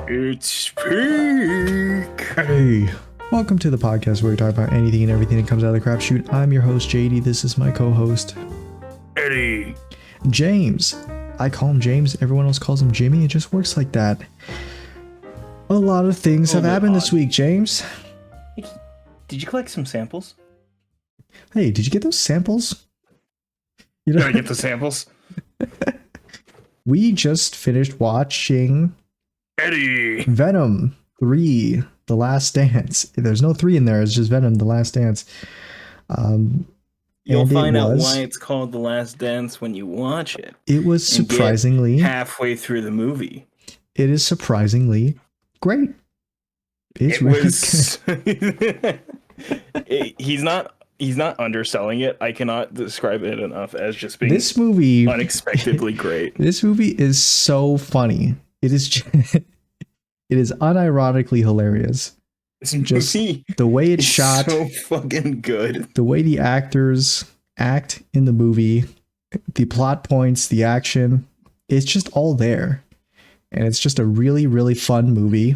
It's peak. Hey, welcome to the podcast where we talk about anything and everything that comes out of the crapshoot. I'm your host, JD. This is my co-host, Eddie. James. I call him James. Everyone else calls him Jimmy. It just works like that. A lot of things have happened this week, James. Did you collect some samples? Hey, did you get those samples? Did I get the samples? We just finished watching Eddie. Venom 3, The Last Dance. There's no 3 in there. It's just Venom, The Last Dance. You'll find out why it's called The Last Dance when you watch it. It was surprisingly halfway through the movie. It is surprisingly great. It's He's not underselling it. I cannot describe it enough as just being this movie unexpectedly great. This movie is so funny. It is it is unironically hilarious. This Just movie the way it's shot, so fucking good. the way the actors act in the movie, the plot points, the action, it's just all there. And it's just a really, really fun movie.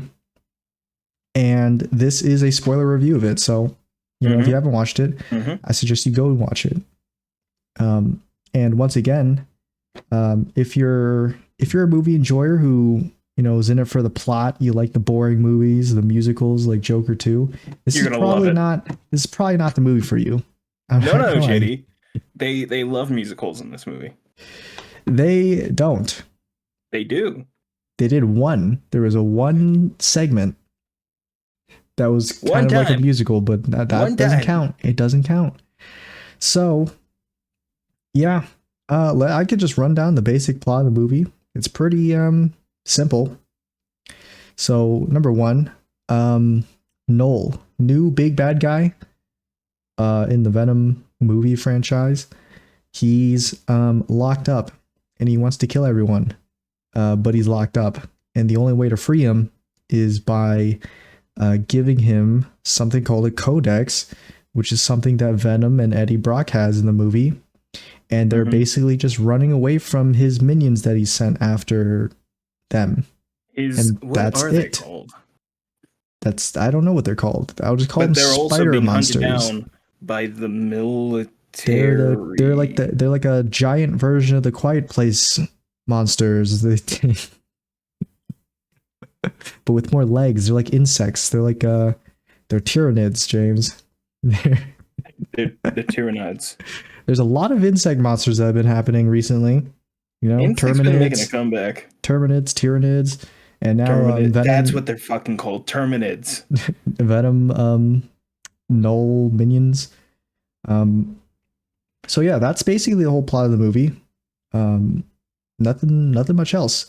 And this is a spoiler review of it. So, if you haven't watched it, I suggest you go and watch it. And once again, if you're a movie enjoyer who is in it for the plot, you like the boring movies, the musicals like Joker 2, this is probably not the movie for you. No, JD. They love musicals in this movie. They don't. They do. They did one. There was one segment that was kind of like a musical, but that doesn't count. It doesn't count. So, yeah, I could just run down the basic plot of the movie. It's pretty simple. So, number one, Noel, new big bad guy in the Venom movie franchise. He's locked up and he wants to kill everyone, but he's locked up. And the only way to free him is by giving him something called a codex, which is something that Venom and Eddie Brock has in the movie. And they're basically just running away from his minions that he sent after them. That's it. They called? I don't know what they're called. I'll just call them spider monsters. Down by the military. They're like a giant version of the Quiet Place monsters. But with more legs. They're like insects. They're like they're tyrannids, James. They're tyrannids. There's a lot of insect monsters that have been happening recently. Insects been making a comeback. Terminids, tyrannids, and now Venom. That's what they're fucking called, terminids. Venom, Null minions. So yeah, that's basically the whole plot of the movie. Nothing much else.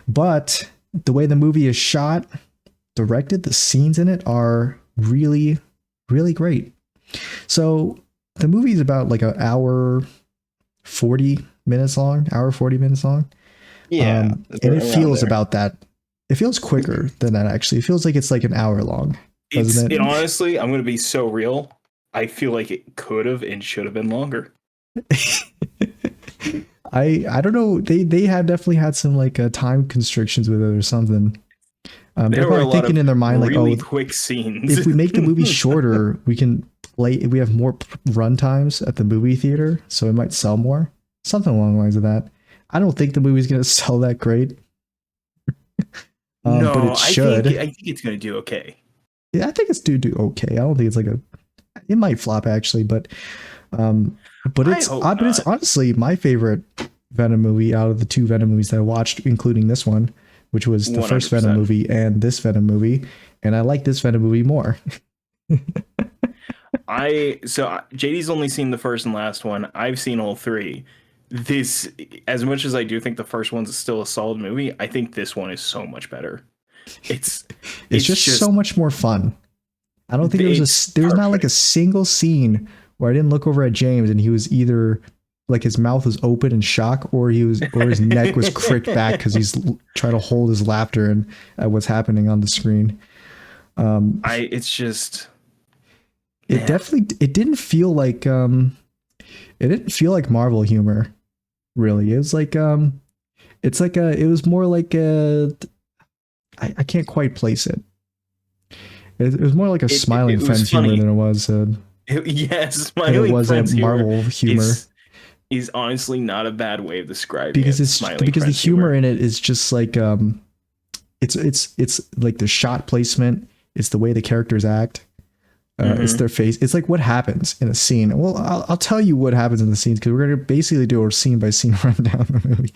But the way the movie is shot, directed, the scenes in it are really, really great. So the movie is about like an hour 40 minutes long. Yeah. And it feels about that. It feels quicker than that, actually. It feels like it's like an hour long. Doesn't it? Honestly, I'm going to be so real. I feel like it could have and should have been longer. I don't know. They have definitely had some like time constrictions with it or something. They're probably thinking in their mind like, really quick scenes. If we make the movie shorter, we have more run times at the movie theater, so it might sell more. Something along the lines of that. I don't think the movie's gonna sell that great. No, but it should. I think it's gonna do okay. Yeah, I think it's do okay. I don't think it's it might flop actually, but it's honestly my favorite Venom movie out of the 2 Venom movies that I watched, including this one, which was the 100%. First Venom movie and this Venom movie, and I like this Venom movie more. JD's only seen the first and last one. I've seen all 3. This, as much as I do think the first one's still a solid movie, I think this one is so much better. It's just so much more fun. I don't think there's not like a single scene where I didn't look over at James and he was either like his mouth was open in shock or his neck was cricked back because he's trying to hold his laughter and at what's happening on the screen. It didn't feel like Marvel humor, really. It was like it was more like I can't quite place it. It was more like a Smiling It was Friends humor funny. than it was Yes, than it Smiling was a Friends humor Marvel humor. is honestly not a bad way of describing it. Smiling Because the Friends humor humor. in it is just like it's like the shot placement, it's the way the characters act, it's their face, it's like what happens in a scene. Well, I'll tell you what happens in the scenes because we're gonna basically do a scene by scene rundown of the movie.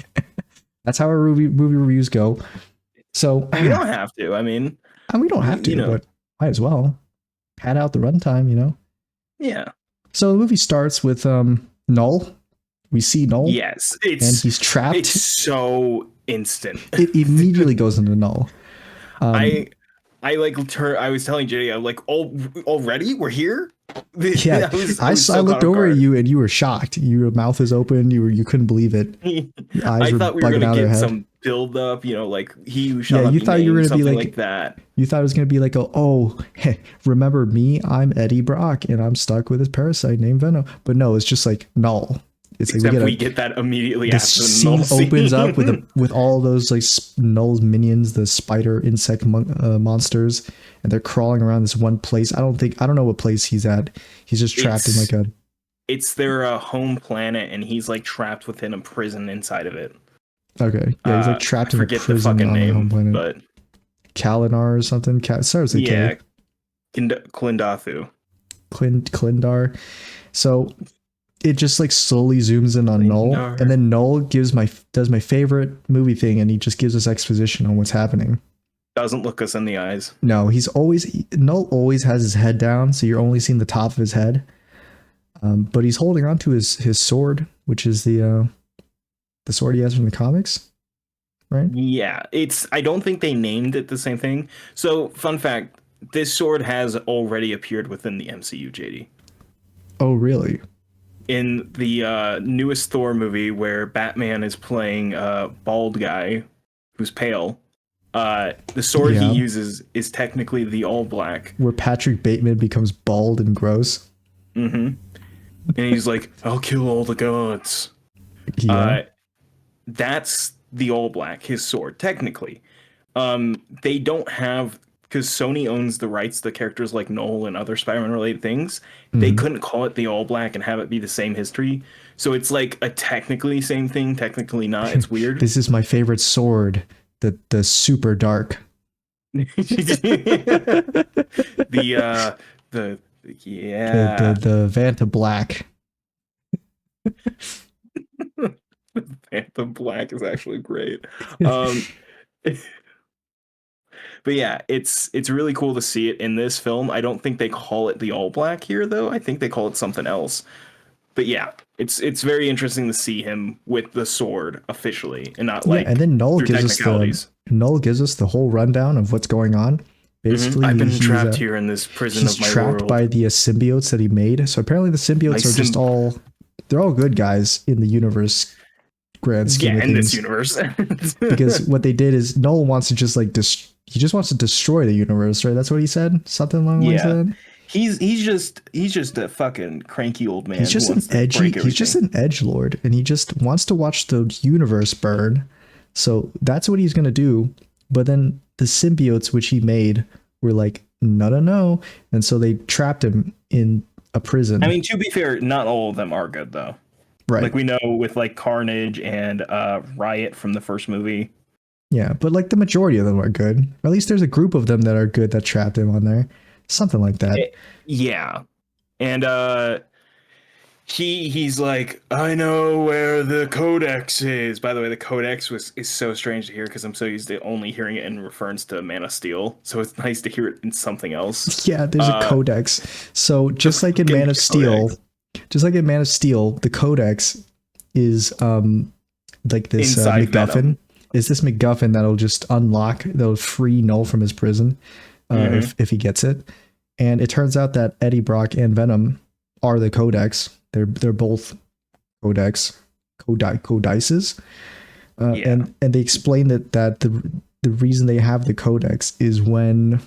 That's how our movie reviews go. So we don't have to. I mean, we don't have to, but might as well pad out the runtime, you know. Yeah. So the movie starts with Null. We see Null. Yes, and he's trapped. It's so instant. It immediately goes into Null. I was telling Jay, I'm like, already we're here. Yeah, I looked over at you and you were shocked. Your mouth is open. You couldn't believe it. Your eyes I thought we were gonna get some build up. You know, like he who shall not you be thought named, you were gonna be like that. You thought it was gonna be like, hey, remember me? I'm Eddie Brock and I'm stuck with this parasite named Venom. But no, it's just like Null. It's Except like we get that immediately after the scene opens up with all those like Null's minions, the spider insect monsters, and they're crawling around this one place. I don't know what place he's at. He's just trapped in like a. It's their home planet, and he's like trapped within a prison inside of it. Okay, yeah, he's like trapped in a prison the fucking on name, the home planet. But Kalinar or something. Starts with yeah, K. Klindathu. Klindar. So it just like slowly zooms in on Null, and then Null does my favorite movie thing, and he just gives us exposition on what's happening. Doesn't look us in the eyes. No, Null always has his head down, so you're only seeing the top of his head. But he's holding on to his sword, which is the sword he has from the comics, right? Yeah, I don't think they named it the same thing. So, fun fact: this sword has already appeared within the MCU, JD. Oh, really? In the newest Thor movie where Batman is playing a bald guy who's pale, the sword he uses is technically the All Black. Where Patrick Bateman becomes bald and gross. Mm-hmm. And he's like, I'll kill all the gods. Yeah. That's the All Black, his sword, technically. They don't have... Because Sony owns the rights to characters like Null and other Spider-Man related things, they couldn't call it the All Black and have it be the same history. So it's like a technically same thing, technically not. It's weird. This is my favorite sword, the super dark. the Vanta Black. Vanta Black is actually great. But yeah, it's really cool to see it in this film. I don't think they call it the All Black here, though. I think they call it something else. But yeah, it's very interesting to see him with the sword officially, and not like. And then Null gives us the whole rundown of what's going on. Basically, I've been trapped here in this prison of my world. He's trapped by the symbiotes that he made. So apparently, the symbiotes are just they're all good guys in the universe. Grand scheme of things. This universe. Because what they did is Null wants to just like he just wants to destroy the universe, right? That's what he said. Something along the lines of that. He's just a fucking cranky old man. He's just an edgelord, and he just wants to watch the universe burn. So that's what he's gonna do. But then the symbiotes which he made were like, no, and so they trapped him in a prison. I mean, to be fair, not all of them are good though. Right. Like we know with like Carnage and Riot from the first movie. Yeah, but like the majority of them are good. Or at least there's a group of them that are good that trapped him on there. Something like that. Yeah. And he's like, I know where the Codex is. By the way, the Codex is so strange to hear because I'm so used to only hearing it in reference to Man of Steel. So it's nice to hear it in something else. Yeah, there's a Codex. So just like in Man of Steel, the Codex is like this MacGuffin. Venom. Is this MacGuffin that'll just that'll free Null from his prison if he gets it. And it turns out that Eddie Brock and Venom are the Codex. They're both codices. And they explain that the reason they have the Codex is when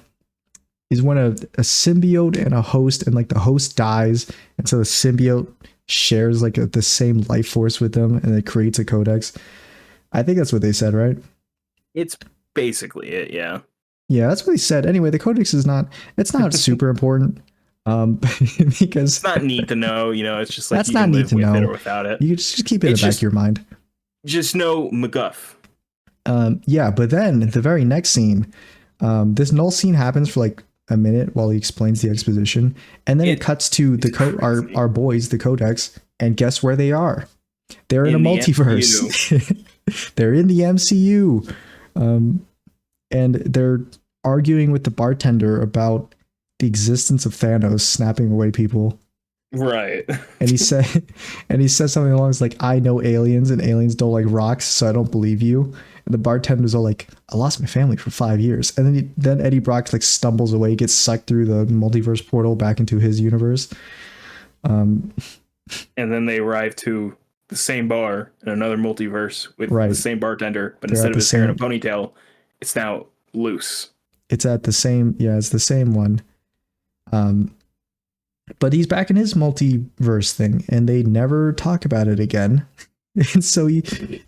a symbiote and a host, and like the host dies, and so the symbiote shares like the same life force with them, and it creates a Codex. I think that's what they said, right? It's basically it. Yeah. Yeah, that's what he said. Anyway, the codex is not. It's not super important. Because it's not neat to know. It's just like that's you not can neat live to with know. it or without it. You can just keep it in the back of your mind. Just know MacGuff. Yeah, but then the very next scene, this null scene happens for like a minute while he explains the exposition, and then it cuts to our boys, the Codex, and guess where they are? They're in a multiverse. They're in the MCU, and they're arguing with the bartender about the existence of Thanos snapping away people. Right. And he says something along lines like, "I know aliens, and aliens don't like rocks, so I don't believe you." And the bartender's all like, "I lost my family for 5 years." And then Eddie Brock like stumbles away, gets sucked through the multiverse portal back into his universe. And then they arrive to the same bar in another multiverse with the same bartender, but instead of his hair in a ponytail, it's now loose. It's at the same, it's the same one. But he's back in his multiverse thing, and they never talk about it again. And so he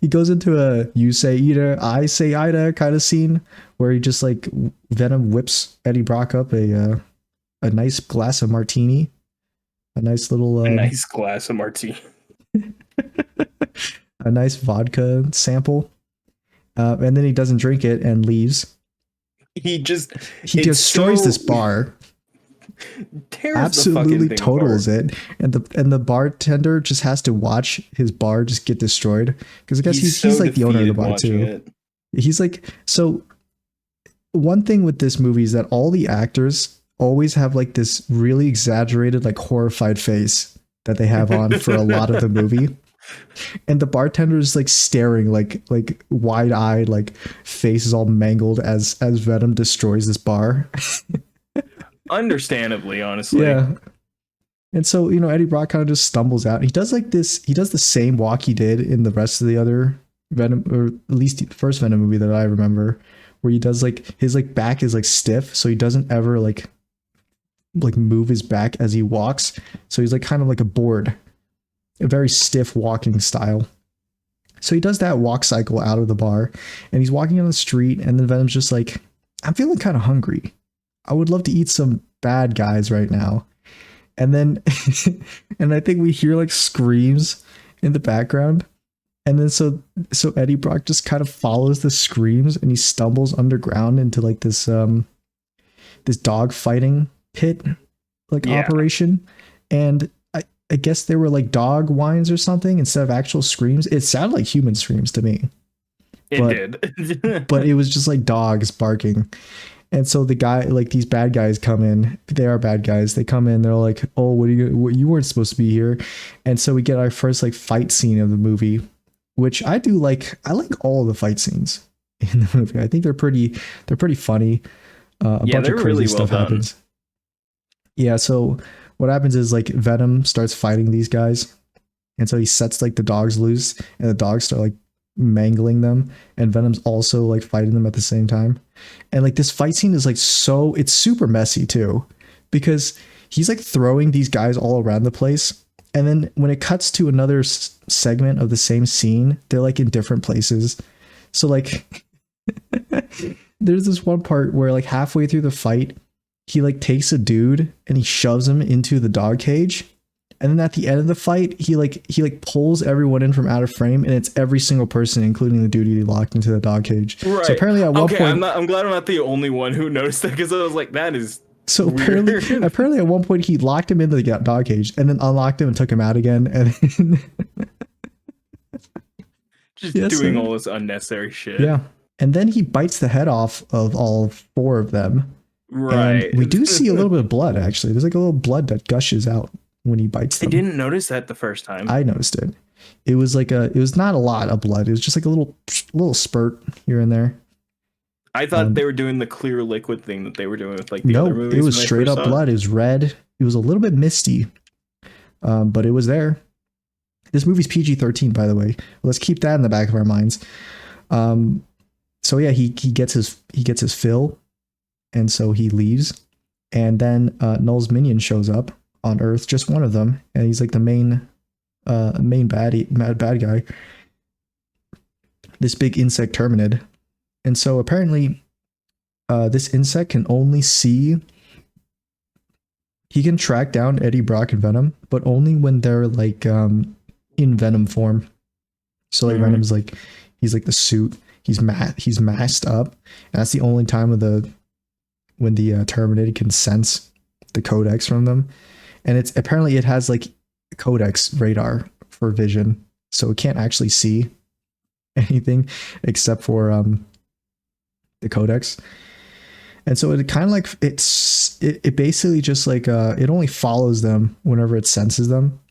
goes into a "you say Ida, I say Ida" kind of scene where he just like Venom whips Eddie Brock up a nice glass of martini, a nice little a nice glass of martini, a nice vodka sample, and then he doesn't drink it and leaves. He destroys this bar. Absolutely totals it, and the bartender just has to watch his bar just get destroyed, because I guess he's like the owner of the bar too. He's like, so one thing with this movie is that all the actors always have like this really exaggerated like horrified face that they have on for a lot of the movie, and the bartender is like staring like wide-eyed, like face is all mangled as Venom destroys this bar. Understandably, honestly. Yeah. And so, Eddie Brock kind of just stumbles out. He does the same walk he did in the rest of the other Venom, or at least the first Venom movie that I remember, where he does like his like back is like stiff, so he doesn't ever like move his back as he walks. So he's like kind of like a board, a very stiff walking style. So he does that walk cycle out of the bar, and he's walking on the street, and then Venom's just like, "I'm feeling kind of hungry. I would love to eat some bad guys right now." And then, and I think we hear like screams in the background. And then so Eddie Brock just kind of follows the screams, and he stumbles underground into like this dog fighting pit operation. And I guess they were like dog whines or something instead of actual screams. It sounded like human screams to me. It did. But it was just like dogs barking. And so the guy, like these bad guys come in. They are bad guys. They come in. They're like, "Oh, you weren't supposed to be here." And so we get our first like fight scene of the movie, which I do like. I like all of the fight scenes in the movie. I think they're pretty funny. A bunch of crazy really stuff happens. Yeah. So what happens is like Venom starts fighting these guys, and so he sets like the dogs loose, and the dogs start like mangling them, and Venom's also like fighting them at the same time. And like this fight scene is like it's super messy too, because he's like throwing these guys all around the place, and then when it cuts to another segment of the same scene, they're like in different places. So like there's this one part where like halfway through the fight, he like takes a dude and he shoves him into the dog cage. And then at the end of the fight, he pulls everyone in from out of frame, and it's every single person, including the dude he locked into the dog cage. Right. So apparently at one point, I'm glad I'm not the only one who noticed that, because I was like, that is so weird. Apparently at one point he locked him into the dog cage and then unlocked him and took him out again, and then just doing all this unnecessary shit. Yeah, and then he bites the head off of all 4 of them. Right. And we do see a little bit of blood. Actually, there's like a little blood that gushes out when he bites them. I didn't notice that the first time. I noticed it. It was not a lot of blood. It was just like a little spurt here and there. I thought they were doing the clear liquid thing that they were doing with like the other movies. It was straight up blood. It was red. It was a little bit misty, but it was there. This movie's PG-13, by the way. Let's keep that in the back of our minds. So yeah, he gets his fill, and so he leaves, and then Null's minion shows up on Earth, just one of them, and he's like the main bad guy, this big insect terminid. And so apparently, this insect can only see. He can track down Eddie Brock and Venom, but only when they're like in Venom form. So like Venom's like he's like the suit. He's masked up, and that's the only time when the Terminator can sense the codex from them. And it's apparently it has like codex radar for vision, so it can't actually see anything except for the codex. And so it kind of like it basically just like it only follows them whenever it senses them.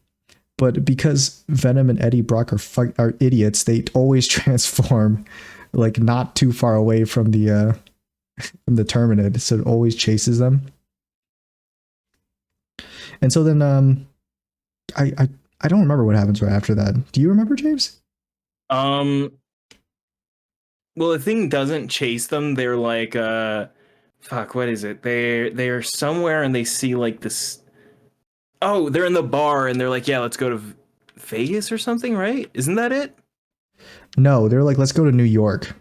But because Venom and Eddie Brock are idiots, they always transform like not too far away from the Terminid, so it always chases them. And so then I don't remember what happens right after that. Do you remember, James? Well, the thing doesn't chase them. They're like fuck, what is it? They're somewhere and they see like this. Oh, they're in the bar and they're like, yeah, let's go to Vegas or something, right? Isn't that it? No, they're like, let's go to New York.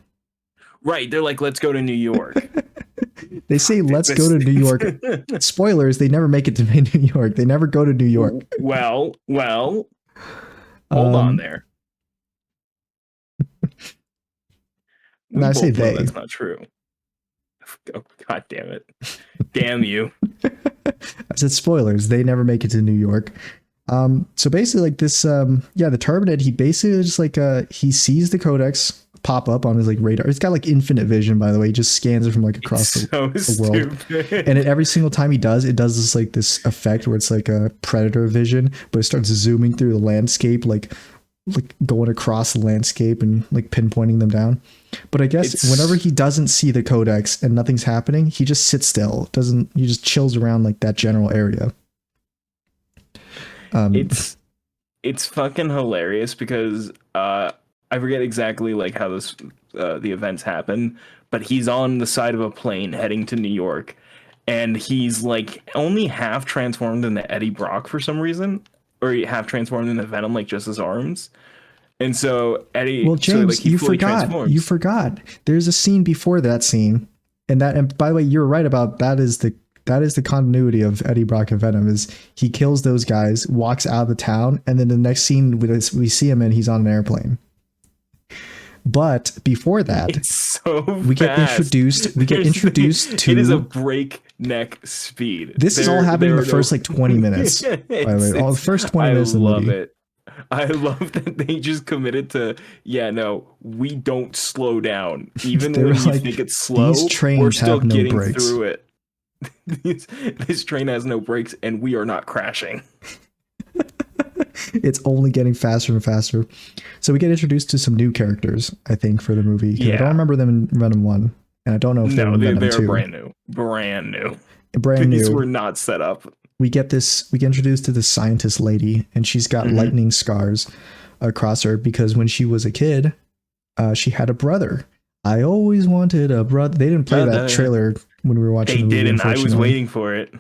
Right, they're like, let's go to New York. They say, let's go to New York. Spoilers, they never make it to New York. They never go to New York. Well, hold on there. I say they. That's not true. Oh, God damn it. Damn you. I said spoilers. They never make it to New York. So basically like this, the Terminator, he basically just like, he sees the codex pop up on his like radar. It's got like infinite vision, by the way. He just scans it from like across the world. And every single time he does, it does this effect where it's like a predator vision, but it starts zooming through the landscape, like going across the landscape and like pinpointing them down. But I guess whenever he doesn't see the codex and nothing's happening, he just sits still. He just chills around like that general area. It's fucking hilarious because I forget exactly like how this the events happen, but he's on the side of a plane heading to New York, and he's like only half transformed into Eddie Brock for some reason, or half transformed into Venom, like just his arms. And so Eddie, well, James, you forgot. There's a scene before that scene, and by the way, you're right about that. Is the continuity of Eddie Brock and Venom is he kills those guys, walks out of the town, and then the next scene we see him and he's on an airplane. But before that, we get introduced to. It is a breakneck speed. This is all happening in the first like 20 minutes. By the way, all the first 20 minutes of the movie. I love it. I love that they just committed to, we don't slow down. Even when you think it's slow, we're still getting through it. This train has no brakes and we are not crashing. It's only getting faster and faster. So we get introduced to some new characters, I think, for the movie. Yeah. I don't remember them in Venom 1, and I don't know if they're in Venom 2. Brand new. These were not set up. We get introduced to this scientist lady, and she's got lightning scars across her because when she was a kid, she had a brother. I always wanted a brother. They didn't play that trailer when we were watching the movie. They didn't. I was waiting for it.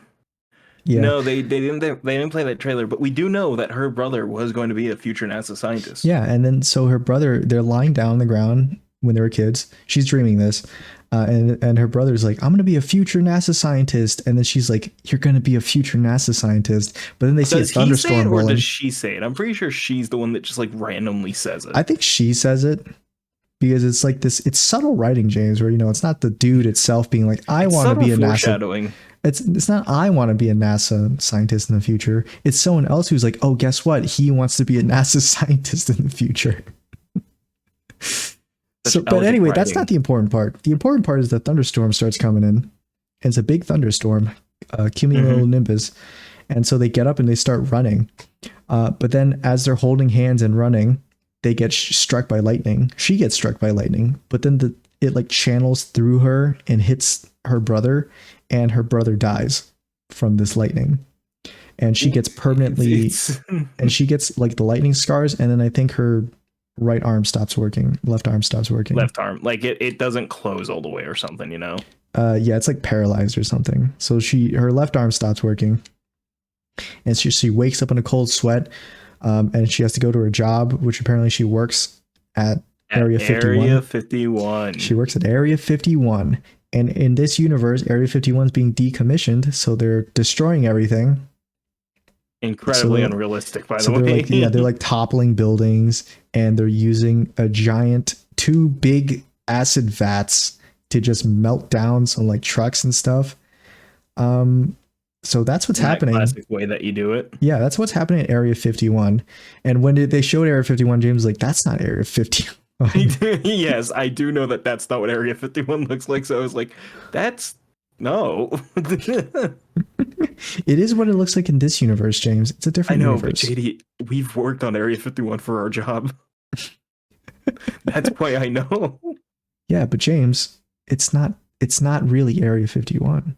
Yeah. No, they didn't. They didn't play that trailer, but we do know that her brother was going to be a future NASA scientist. Yeah, and then so her brother, they're lying down on the ground when they were kids. She's dreaming this, and her brother's like, "I'm going to be a future NASA scientist," and then she's like, "You're going to be a future NASA scientist." But then they see a thunderstorm rolling. Or does she say it? I'm pretty sure she's the one that just like randomly says it. I think she says it. Because it's like this, it's subtle writing, James, where, it's not the dude itself being like, I want to be a NASA. It's not, I want to be a NASA scientist in the future. It's someone else who's like, oh, guess what? He wants to be a NASA scientist in the future. But anyway, that's not the important part. The important part is the thunderstorm starts coming in. And it's a big thunderstorm, cumulonimbus. And so they get up and they start running. But then as they're holding hands and running, they get struck by lightning. She gets struck by lightning, but then it like channels through her and hits her brother, and her brother dies from this lightning. And she gets permanently, and she gets like the lightning scars, and then I think her right arm stops working. Left arm stops working. Left arm, like it doesn't close all the way or something, Yeah, it's like paralyzed or something. So her left arm stops working, and she wakes up in a cold sweat. And she has to go to her job, which apparently she works at At Area 51. Area 51. She works at Area 51. And in this universe, Area 51 is being decommissioned, so they're destroying everything. Incredibly unrealistic, by the way. They're like toppling buildings, and they're using a giant, 2 big acid vats to just melt down some like trucks and stuff. So that's what's happening. Classic way that you do it. Yeah, that's what's happening at Area 51. And when they showed Area 51, James was like, that's not Area 51. Yes, I do know that that's not what Area 51 looks like. So I was like, that's no. It is what it looks like in this universe, James. It's a different universe. But JD, we've worked on Area 51 for our job. That's why I know. Yeah, but James, it's not really Area 51.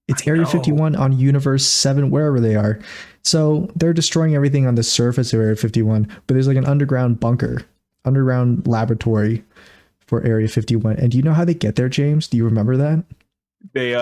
It's Area 51 on Universe 7, wherever they are. So they're destroying everything on the surface of Area 51, but there's like an underground bunker, underground laboratory for Area 51. And do you know how they get there, James? Do you remember that? They do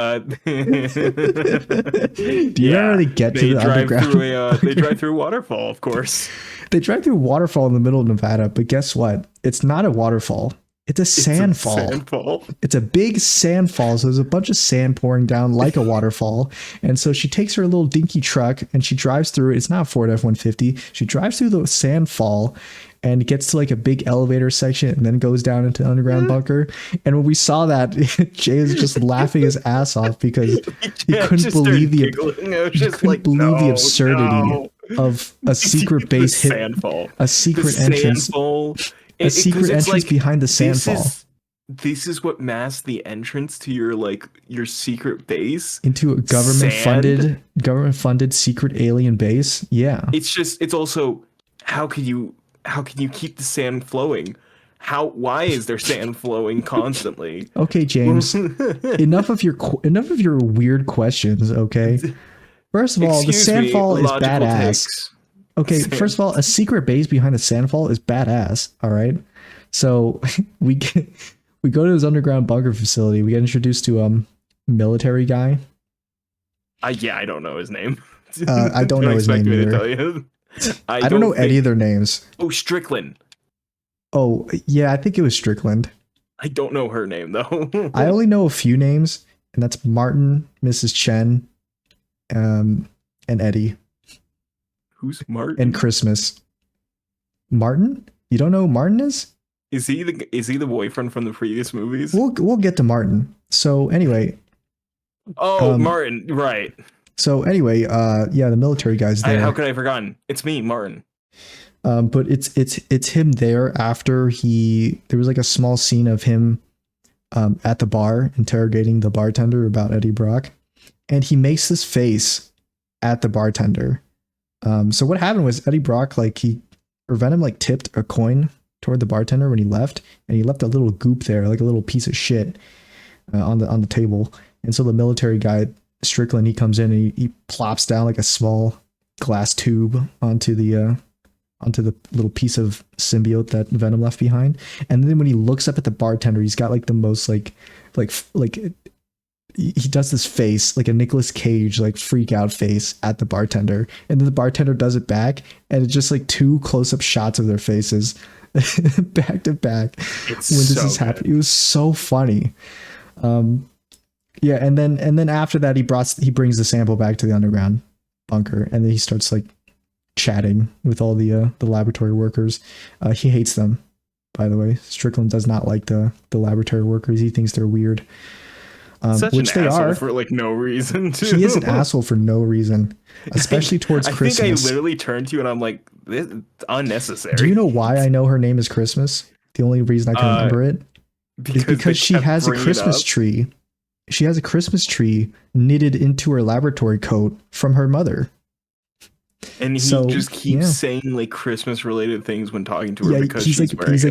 you know how they get to the underground? They drive through a waterfall, of course. They drive through a waterfall in the middle of Nevada, but guess what? It's not a waterfall. It's a sandfall. It's a big sandfall. So there's a bunch of sand pouring down like a waterfall. And so she takes her little dinky truck and she drives through it. It's not a Ford F-150. She drives through the sandfall and gets to like a big elevator section and then goes down into the underground bunker. And when we saw that, Jay was just laughing his ass off because he couldn't believe the absurdity of a secret base a secret entrance. A secret entrance behind the sandfall. This is what masks the entrance to your secret base into a government funded secret alien base. Yeah. It's also how can you keep the sand flowing? Why is there sand flowing constantly? Okay, James. enough of your weird questions, okay? First of all, the sandfall is badass. Okay, first of all, a secret base behind a sandfall is badass. All right, so we go to his underground bunker facility. We get introduced to a military guy. I don't know his name. I don't know his name either. I don't know any of their names. Oh, Strickland. Oh yeah, I think it was Strickland. I don't know her name though. I only know a few names, and that's Martin, Mrs. Chen, and Eddie. Who's Martin? And Christmas. Martin? You don't know who Martin is? Is he the boyfriend from the previous movies? We'll get to Martin. So anyway. Oh, Martin, right. So anyway, the military guy's there. How could I have forgotten? It's me, Martin. But it's him there after there was like a small scene of him at the bar interrogating the bartender about Eddie Brock, and he makes this face at the bartender. So what happened was Eddie Brock, Venom tipped a coin toward the bartender when he left, and he left a little goop there, like a little piece of shit on the table. And so the military guy, Strickland, he comes in and he plops down like a small glass tube onto the little piece of symbiote that Venom left behind. And then when he looks up at the bartender, he's got like the most he does this face like a Nicolas Cage freak out face at the bartender, and then the bartender does it back, and it's just like 2 close-up shots of their faces back to back when this is happening. It was so funny. And then after that he brings the sample back to the underground bunker, and then he starts chatting with all the laboratory workers. He hates them, by the way. Strickland does not like the laboratory workers. He thinks they're weird. Which they are for no reason too. He is an asshole for no reason, especially towards Christmas. I think I literally turned to you and I'm like, this is unnecessary. Do you know why I know her name is Christmas? The only reason I can remember it is because she has a Christmas tree. She has a Christmas tree knitted into her laboratory coat from her mother. And he just keeps saying Christmas related things when talking to her because he's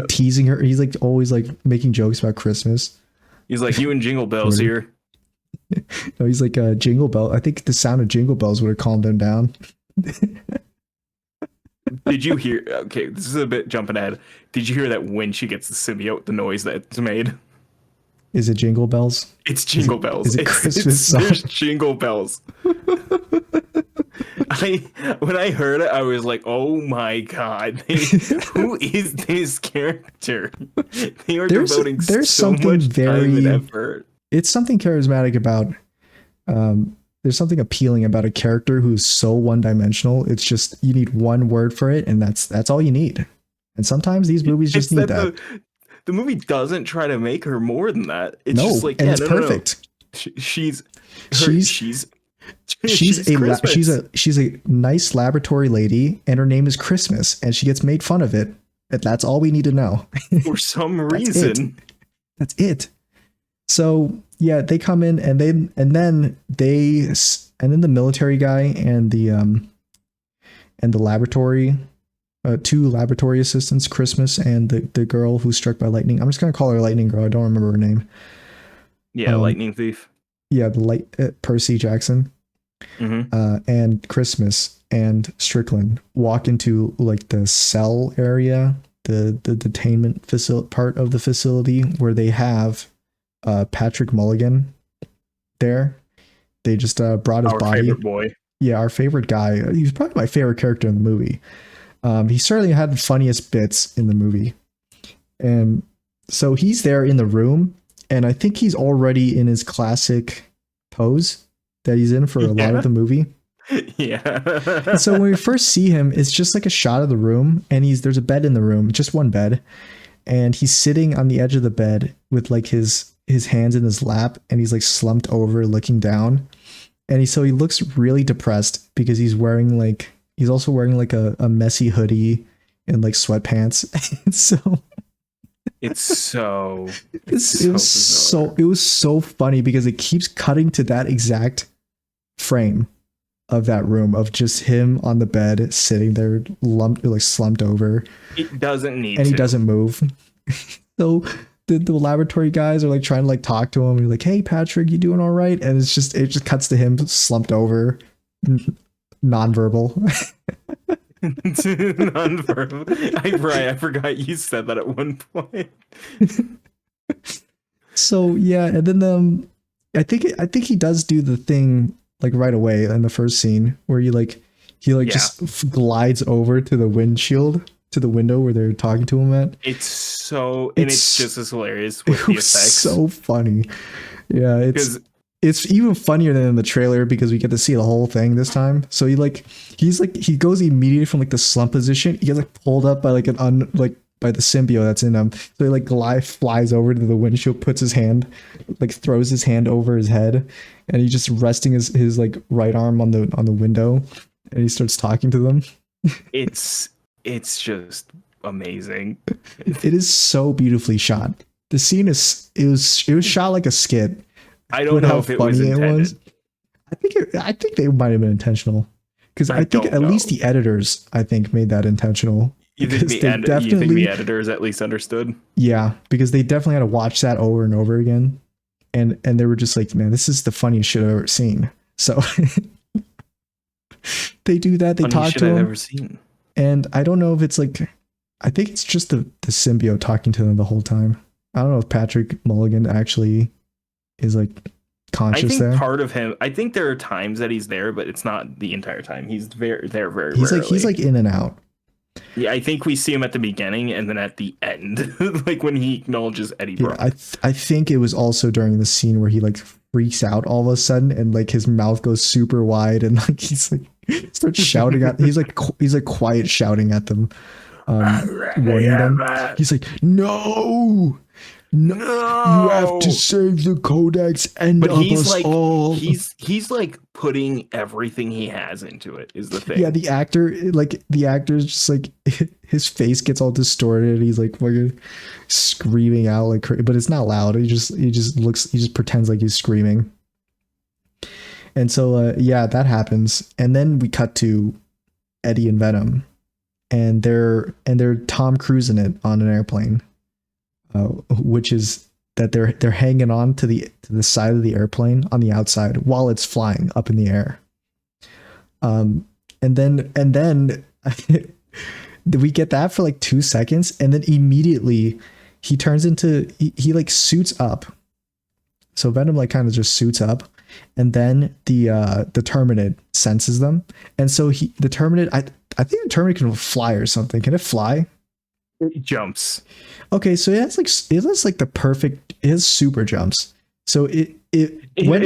teasing her. He's always making jokes about Christmas. He's like, you and Jingle Bells here. No, he's like Jingle Bell. I think the sound of Jingle Bells would have calmed him down. Did you hear? Okay, this is a bit jumping ahead. Did you hear that when she gets the symbiote, the noise that's made? Is it Jingle Bells? It's Jingle Bells. Is it Christmas song? There's Jingle Bells. When I heard it, I was like, "Oh my god, who is this character?" They are devoting there's so something much time and very effort. it's something charismatic about there's something appealing about a character who's so one-dimensional. It's just you need one word for it, and that's all you need. And sometimes these movies just need that. The movie doesn't try to make her more than that. It's no, just like, and yeah, it's no, perfect. No. She's she's a nice laboratory lady, and her name is Christmas, and she gets made fun of it. And that's all we need to know. For some reason. That's it. So yeah, they come in and then the military guy and the laboratory, two laboratory assistants, Christmas and the girl who's struck by lightning. I'm just gonna call her Lightning Girl. I don't remember her name. Yeah, Lightning Thief. Yeah, Percy Jackson. And Christmas and Strickland walk into like the cell area, the detainment part of the facility where they have Patrick Mulligan there. They just brought his body. Our favorite boy. Yeah, our favorite guy. He was probably my favorite character in the movie. He certainly had the funniest bits in the movie. And so he's there in the room, and I think he's already in his classic pose that he's in for a lot of the movie. Yeah. And so when we first see him, it's just like a shot of the room, and there's a bed in the room, just one bed, and he's sitting on the edge of the bed with like his hands in his lap, and he's like slumped over looking down. And he looks really depressed because he's also wearing like a messy hoodie and like sweatpants. It was so funny because it keeps cutting to that exact frame of that room of just him on the bed sitting there slumped over. It doesn't need and he doesn't move. So the laboratory guys are like trying to like talk to him and like, "Hey Patrick, you doing all right?" And it just cuts to him slumped over, nonverbal. Nonverbal. I forgot you said that at one point. So yeah, and then I think he does do the thing like right away in the first scene where he just glides over to the windshield, to the window where they're talking to him at. It's just as hilarious with the effects. So funny. Yeah, it's even funnier than in the trailer because we get to see the whole thing this time. So he goes immediately from like the slump position. He gets like pulled up by by the symbiote that's in him. So he like flies over to the windshield, puts his hand, like throws his hand over his head, and he's just resting his like right arm on the window, and he starts talking to them. It's just amazing. It is so beautifully shot. The scene it was shot like a skit. I don't know if it was intended. I think they might have been intentional because I think at least the editors made that intentional. You think the editors at least understood? Yeah, because they definitely had to watch that over and over again, and they were just like, "Man, this is the funniest shit I've ever seen." So they do that. They talk to him. I've ever seen. And I don't know if it's like, I think it's just the symbiote talking to them the whole time. I don't know if Patrick Mulligan actually is like conscious there. Part of him. I think there are times that he's there, but it's not the entire time. He's very rarely. He's like in and out. Yeah, I think we see him at the beginning and then at the end, like when he acknowledges Eddie Brock. Yeah, I think it was also during the scene where he like freaks out all of a sudden and like his mouth goes super wide and like he's like starts shouting at. He's like quiet shouting at them, warning them. He's like, no, you have to save the Codex and us all. He's like putting everything he has into it is the thing. Yeah, the actor's just like his face gets all distorted. He's like screaming out like, but it's not loud. He just pretends like he's screaming. And so that happens, and then we cut to Eddie and Venom, and they're Tom Cruising it on an airplane. Which is that they're hanging on to the side of the airplane on the outside while it's flying up in the air. And then we get that for like 2 seconds, and then immediately he turns into he like suits up. So Venom like kind of just suits up, and then the Terminid senses them, and so the Terminid, I think the Terminid can fly or something. Can it fly? It jumps. Okay, so it has like the perfect. It has super jumps. So it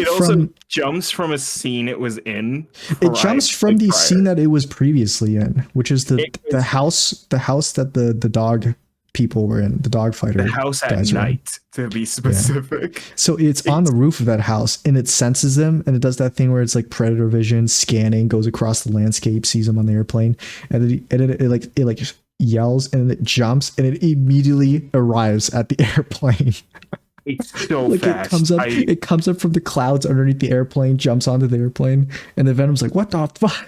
also jumps from a scene it was in. It jumps from the scene that it was previously in, which is the house that the dog people were in, the dog fighter. The house at night, to be specific. Yeah. So it's on the roof of that house, and it senses them, and it does that thing where it's like predator vision, scanning, goes across the landscape, sees them on the airplane, and it like yells, and it jumps, and it immediately arrives at the airplane. It's so like fast. It comes up from the clouds underneath the airplane, jumps onto the airplane, and the Venom's like, "What the fuck?"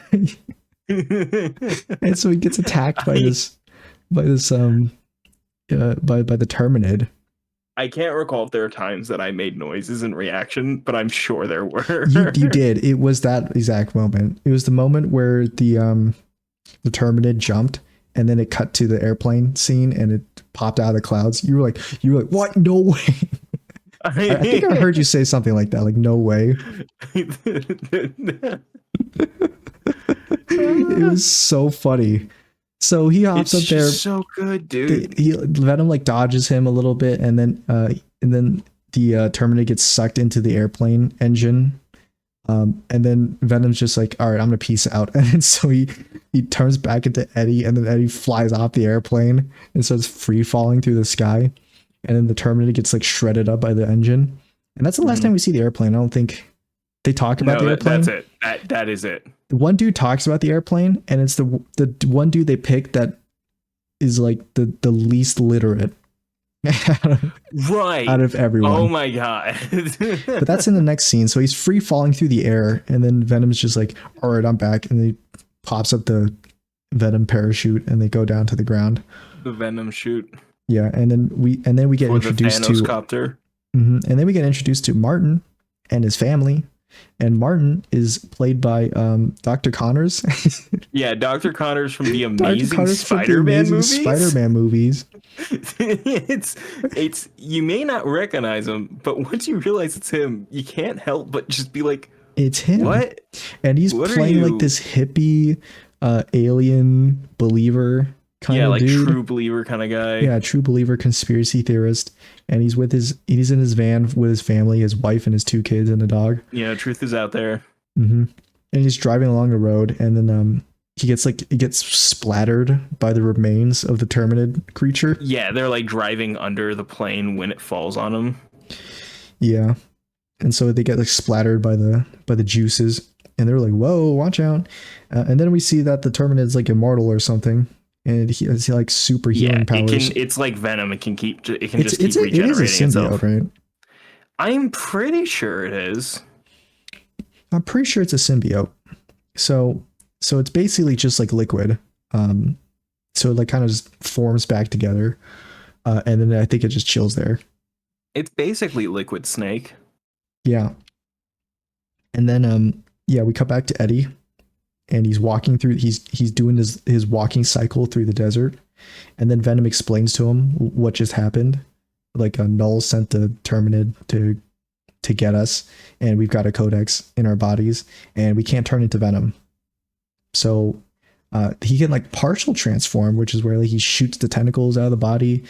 And so he gets attacked by the Terminid. I can't recall if there are times that I made noises in reaction, but I'm sure there were. You did. It was that exact moment. It was the moment where the Terminid jumped, and then it cut to the airplane scene, and it popped out of the clouds. You were like, "What? No way!" I think I heard you say something like that, like "No way." It was so funny. So he hops up there. So good, dude. Venom like dodges him a little bit, and then the Terminator gets sucked into the airplane engine. And then Venom's just like, "All right, I'm gonna peace out." And so he turns back into Eddie, and then Eddie flies off the airplane and starts free falling through the sky. And then the Terminator gets like shredded up by the engine. And that's the last time we see the airplane. I don't think they talk about the airplane. That's it. That is it. The one dude talks about the airplane, and it's the one dude they picked that is like the least literate out of everyone. Oh my god. But that's in the next scene. So he's free falling through the air, and then Venom's just like, "All right, I'm back," and then he pops up the Venom parachute, and they go down to the ground. The Venom chute. Yeah, and then we get introduced to copter. And then we get introduced to Martin and his family. And Martin is played by Dr. Connors. Yeah, Dr. Connors from the amazing Spider-Man movies. It's you may not recognize him, but once you realize it's him, you can't help but just be like, "It's him." What? And he's playing like this hippie alien believer kind of dude. True believer kind of guy. Yeah, true believer, conspiracy theorist. And he's in his van with his family, his wife and his 2 kids and a dog. Yeah, truth is out there. Mm-hmm. And he's driving along the road, and then he gets splattered by the remains of the Terminid creature. Yeah, they're like driving under the plane when it falls on him. Yeah, and so they get like splattered by the juices, and they're like, "Whoa, watch out!" And then we see that the Terminid's like immortal or something. And he has like super healing powers. It's like Venom. It can just keep regenerating it is a symbiote, itself. Right? I'm pretty sure it is. I'm pretty sure it's a symbiote. So it's basically just like liquid. So it like kind of just forms back together, and then I think it just chills there. It's basically Liquid Snake. Yeah. And then we cut back to Eddie. And he's walking through. He's doing his walking cycle through the desert, and then Venom explains to him what just happened. Like Null sent the Terminid to get us, and we've got a codex in our bodies, and we can't turn into Venom. So he can like partial transform, which is where like he shoots the tentacles out of the body,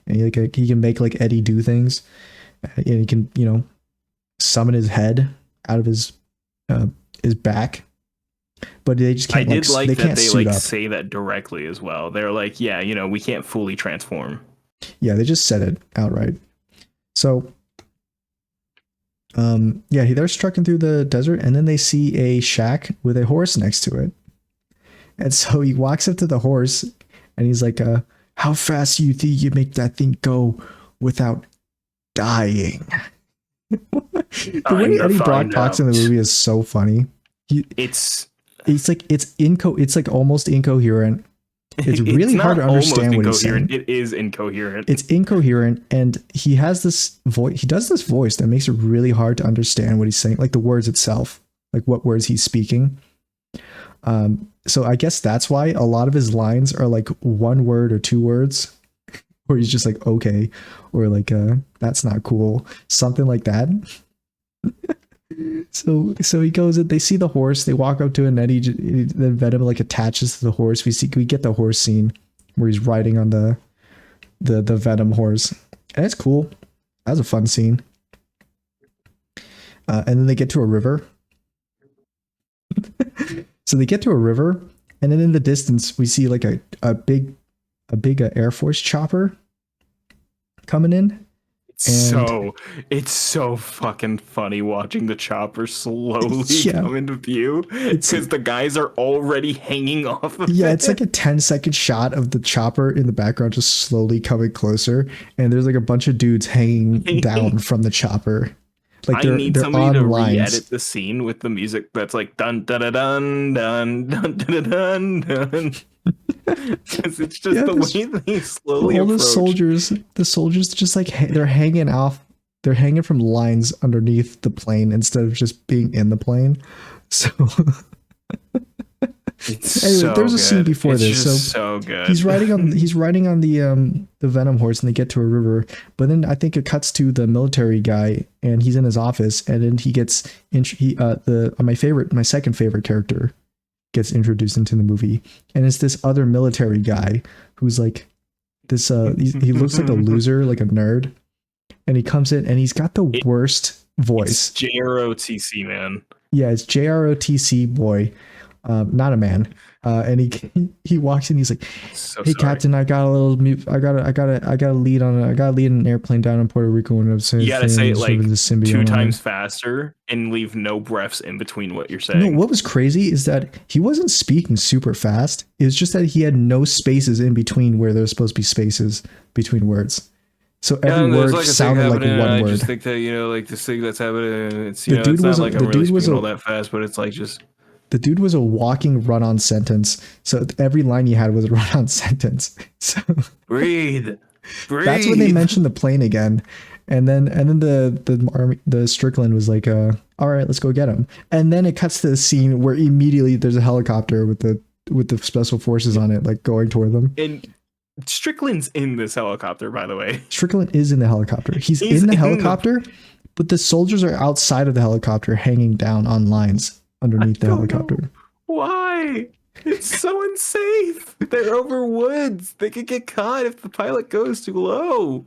and he can make like Eddie do things, and he can summon his head out of his back. But they just can't. I did like that they say that directly as well. They're like, "Yeah, we can't fully transform." Yeah, they just said it outright. So, they're trucking through the desert, and then they see a shack with a horse next to it. And so he walks up to the horse, and he's like, "How fast do you think you make that thing go without dying?" The way Eddie Brock talks in the movie is so funny. It's like almost incoherent. It's really hard to understand what he's saying. It is incoherent. It's incoherent, and he has this voice. He does this voice that makes it really hard to understand what he's saying, like the words itself, like what words he's speaking. So I guess that's why a lot of his lines are like 1 word or 2 words. or he's just like, okay, or like, that's not cool, something like that. So he goes in, they see the horse, they walk up to it, and then Venom like attaches to the horse. We get the horse scene where he's riding on the Venom horse, and it's cool. That was a fun scene. And then they get to a river. So they get to a river, and then in the distance we see like a big Air Force chopper coming in. It's so fucking funny watching the chopper slowly come into view because the guys are already hanging off of it. It's like a 10-second shot of the chopper in the background just slowly coming closer, and there's like a bunch of dudes hanging down from the chopper. Like I need somebody to re-edit the scene with the music that's like dun dun dun dun dun dun dun dun. Because it's just the way they slowly approach. The soldiers just like they're hanging off. They're hanging from lines underneath the plane instead of just being in the plane. So anyway, there's a scene before this. So good. He's riding on the Venom horse, and they get to a river. But then I think it cuts to the military guy, and he's in his office, and then he gets my second favorite character gets introduced into the movie, and it's this other military guy who's like this. He looks like a loser, like a nerd, and he comes in, and he's got the worst voice. It's JROTC, man. Yeah, it's JROTC boy. Not a man. And he walks in. He's like, "Hey, Captain, I got a lead an airplane down in Puerto Rico." And you gotta say it like 2 times faster and leave no breaths in between what you're saying. No, what was crazy is that he wasn't speaking super fast. It was just that he had no spaces in between where there's supposed to be spaces between words. So every word sounded like one word. I just think that like this thing that's happening. It's it's not like I'm really speaking all that fast, but it's like just. The dude was a walking run-on sentence. So every line he had was a run-on sentence. So breathe. That's when they mentioned the plane again. And then the Strickland was like, all right, let's go get him. And then it cuts to the scene where immediately there's a helicopter with the special forces on it, like going toward them. And Strickland's in this helicopter, by the way. Strickland is in the helicopter. He's in the helicopter, but the soldiers are outside of the helicopter hanging down on lines underneath the helicopter. Why? It's so unsafe. They're over woods. They could get caught if the pilot goes too low.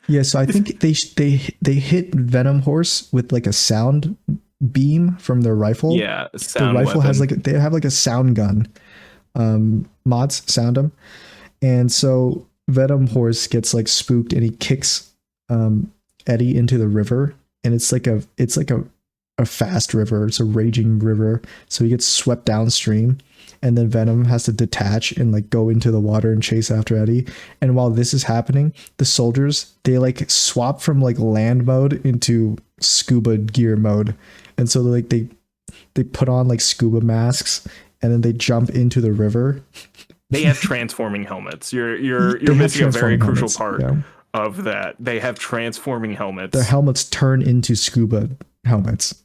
Yeah, so I think they hit Venom horse with like a sound beam from their rifle. Yeah, the rifle has they have like a sound gun. Mods sound them, and so Venom horse gets like spooked and he kicks Eddie into the river, and it's like a fast river. It's a raging river. So he gets swept downstream, and then Venom has to detach and like go into the water and chase after Eddie. And while this is happening, the soldiers, they like swap from like land mode into scuba gear mode. And so like they put on like scuba masks, and then they jump into the river. They have transforming helmets. You're missing a very crucial part of that. They have transforming helmets. Their helmets turn into scuba helmets.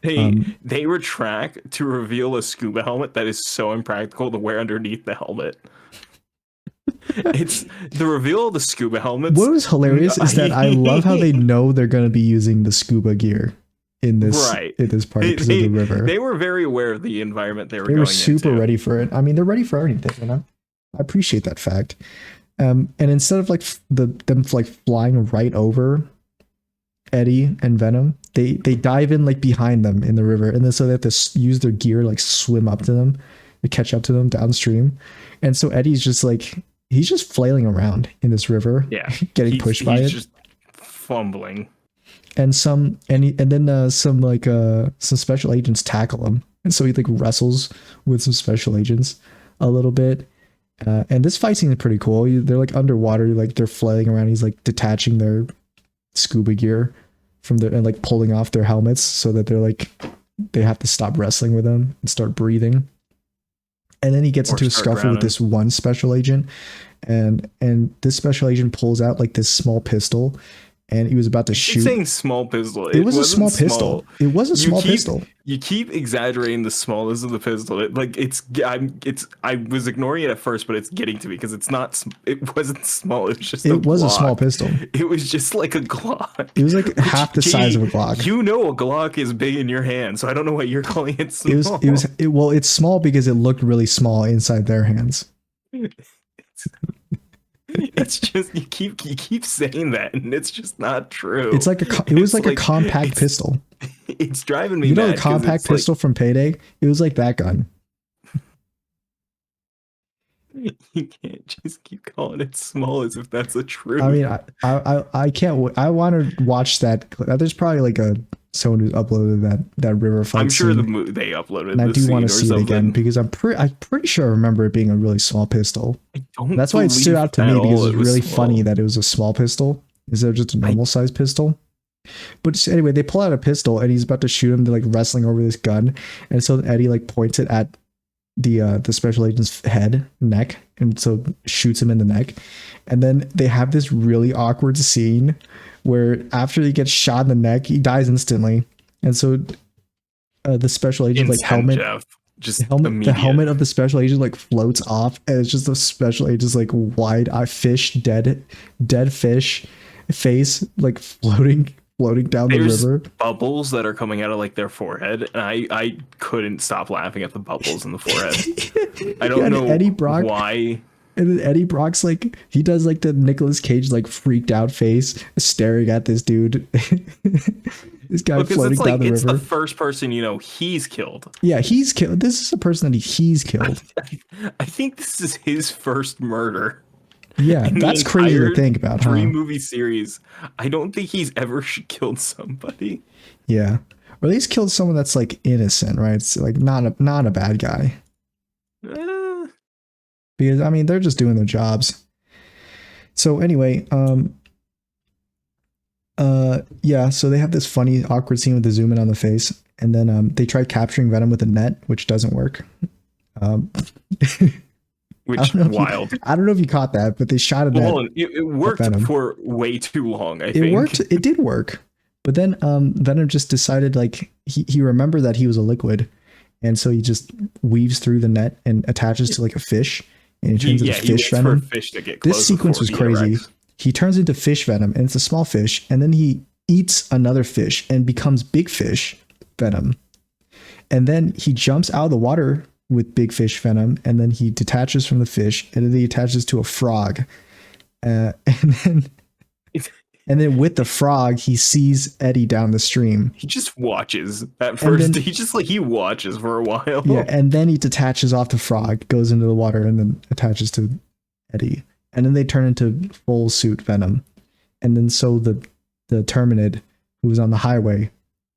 They retract to reveal a scuba helmet that is so impractical to wear underneath the helmet. It's the reveal of the scuba helmets. What was hilarious is that I love how they know they're going to be using the scuba gear in this part because of the river. They were very aware of the environment they were going into. They were super ready for it. I mean, they're ready for anything, I appreciate that fact. And instead of like them like flying right over Eddie and Venom, they dive in like behind them in the river, and then so they have to use their gear like swim up to them to catch up to them downstream. And so Eddie's just like he's just flailing around in this river, getting pushed by it, just fumbling. And some special agents tackle him, and so he like wrestles with some special agents a little bit. And this fight scene is pretty cool. They're like underwater, like they're flailing around. He's like detaching their scuba gear from and like pulling off their helmets so that they're like they have to stop wrestling with them and start breathing. And then he gets into a scuffle with this one special agent, and this special agent pulls out like this small pistol, and he was about to You keep shoot. saying small pistol. It was a small pistol. It was a small pistol. You keep exaggerating the smallness of the pistol. I was ignoring it at first, but it's getting to me because it's not. It wasn't small. It was just. It was a small pistol. It was just like a Glock. It was like half the size of a Glock. You know, a Glock is big in your hand, so I don't know why you're calling it small. Well, it's small because it looked really small inside their hands. It's just you keep saying that, and it's just not true. It's like it was like a compact pistol. It's driving me. You know the compact pistol from Payday? It was like that gun. You can't just keep calling it small as if that's a truth. I mean, I can't. I want to watch that. There's probably like someone who's uploaded that river fight. I'm sure they uploaded. And I do want to see it again because I'm pretty sure I remember it being a really small pistol. That's why it stood out to me because it was really funny that it was a small pistol instead of just a normal size pistol. But anyway, they pull out a pistol and he's about to shoot him. They're like wrestling over this gun, and so Eddie like points it at the special agent's neck, and so shoots him in the neck. And then they have this really awkward scene where after he gets shot in the neck, he dies instantly. And so the special agent like helmet, the helmet of the special agent like floats off, and it's just the special agent's like wide-eye fish, dead fish face like floating down the river. Bubbles that are coming out of like their forehead, and I couldn't stop laughing at the bubbles in the forehead. I don't know Eddie Brock, why. And then Eddie Brock's like, he does like the Nicolas Cage like freaked out face staring at this dude. This guy floating down the river. It's the first person he's killed. Yeah, he's killed. This is a person that he's killed. I think this is his first murder. Yeah, that's crazy to think about. 3-movie series. I don't think he's ever killed somebody. Yeah, or at least killed someone that's like innocent, right? It's like not a bad guy. Because I mean, they're just doing their jobs. So anyway, yeah. So they have this funny, awkward scene with the zoom in on the face, and then they try capturing Venom with a net, which doesn't work. Which wild. I don't know if you caught that, but they shot a net. It worked for way too long. I think it worked. It did work, but then Venom just decided like he remembered that he was a liquid, and so he just weaves through the net and attaches to like a fish, and it turns into fish venom. Fish to get this sequence was crazy. He turns into fish venom, and it's a small fish, and then he eats another fish and becomes big fish venom, and then he jumps out of the water with big fish venom, and then he detaches from the fish, and then he attaches to a frog, and then with the frog he sees Eddie down the stream. He just watches at first. He watches for a while. Yeah, and then he detaches off the frog, goes into the water, and then attaches to Eddie, and then they turn into full suit Venom, and then so the Terminid, who was on the highway,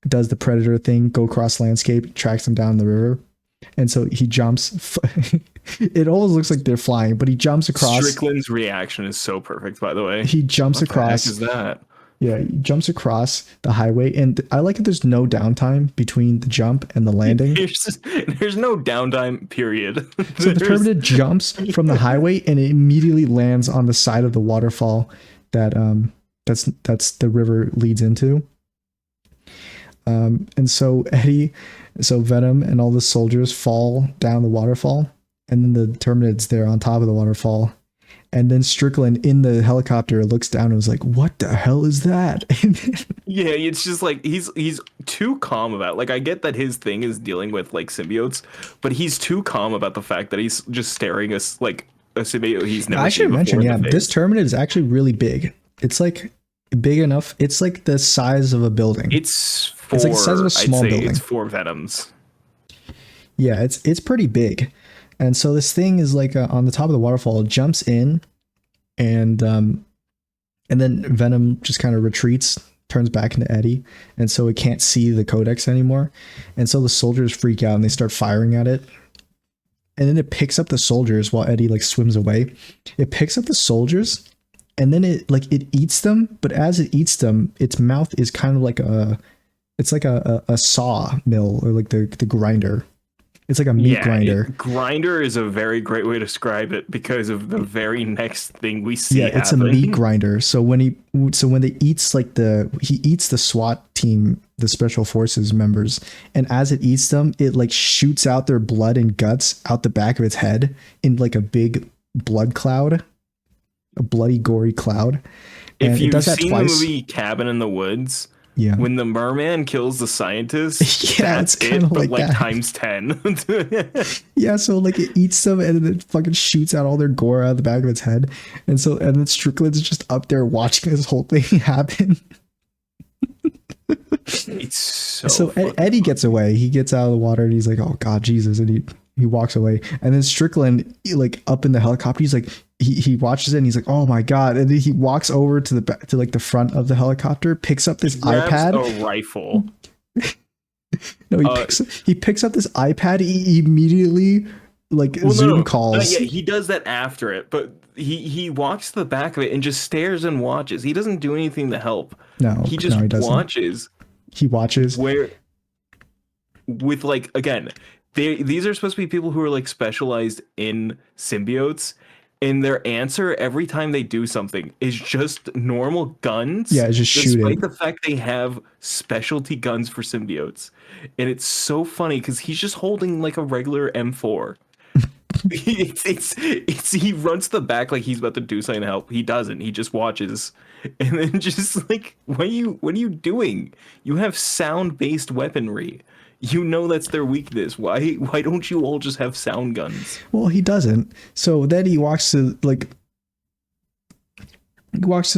does the Predator thing, go across landscape, tracks him down the river. And so he jumps. It almost looks like they're flying, but he jumps across. Strickland's reaction is so perfect, by the way. He jumps across. What the heck is that? Yeah, he jumps across the highway, and I like that there's no downtime between the jump and the landing. There's no downtime, period. So the Terminator jumps from the highway, and it immediately lands on the side of the waterfall that that's the river leads into. And so Venom and all the soldiers fall down the waterfall, and then the Terminid's there on top of the waterfall, and then Strickland in the helicopter looks down and was like, "What the hell is that?" Yeah, it's just like he's too calm about it. Like I get that his thing is dealing with like symbiotes, but he's too calm about the fact that he's just staring us like a symbiote he's never. I should mention, yeah, this Terminid is actually really big. It's like big enough. It's like the size of a building. It's like the size of a small building. It's 4 Venoms. Yeah, it's pretty big. And so this thing is like on the top of the waterfall, jumps in, and then Venom just kind of retreats, turns back into Eddie, and so it can't see the codex anymore. And so the soldiers freak out and they start firing at it. And then it picks up the soldiers while Eddie like swims away. It picks up the soldiers, and then it eats them. But as it eats them, its mouth is kind of like a saw mill, or like the grinder. It's like a meat grinder. Grinder is a very great way to describe it because of the very next thing we see. Yeah, it's a meat grinder. So when they eats like he eats the SWAT team, the special forces members, and as it eats them, it like shoots out their blood and guts out the back of its head in like a big blood cloud, a bloody gory cloud. And if you've seen the movie Cabin in the Woods, yeah, when the merman kills the scientist, yeah, it's kind of like times 10. Yeah, so like it eats them and then it fucking shoots out all their gore out of the back of its head, and then Strickland's just up there watching this whole thing happen. It's so Eddie gets away. He gets out of the water and he's like, "Oh God, Jesus!" and he walks away. And then Strickland, like up in the helicopter, he's like, he watches it and he's like, "Oh my God!" And then he walks over to the front of the helicopter, picks up this iPad, a rifle. No, he picks up this iPad. He immediately Zoom calls. Yeah, he does that after it, but he walks to the back of it and just stares and watches. He doesn't do anything to help. No, he just watches. He watches where with like again. These are supposed to be people who are like specialized in symbiotes, and their answer every time they do something is just normal guns. Yeah, it's just shooting. Despite the fact they have specialty guns for symbiotes, and it's so funny because he's just holding like a regular M4. He runs to the back like he's about to do something to help. He doesn't. He just watches, and then just like, what are you doing? You have sound-based weaponry. You know that's their weakness. Why don't you all just have sound guns? Well, he doesn't. So then he walks to the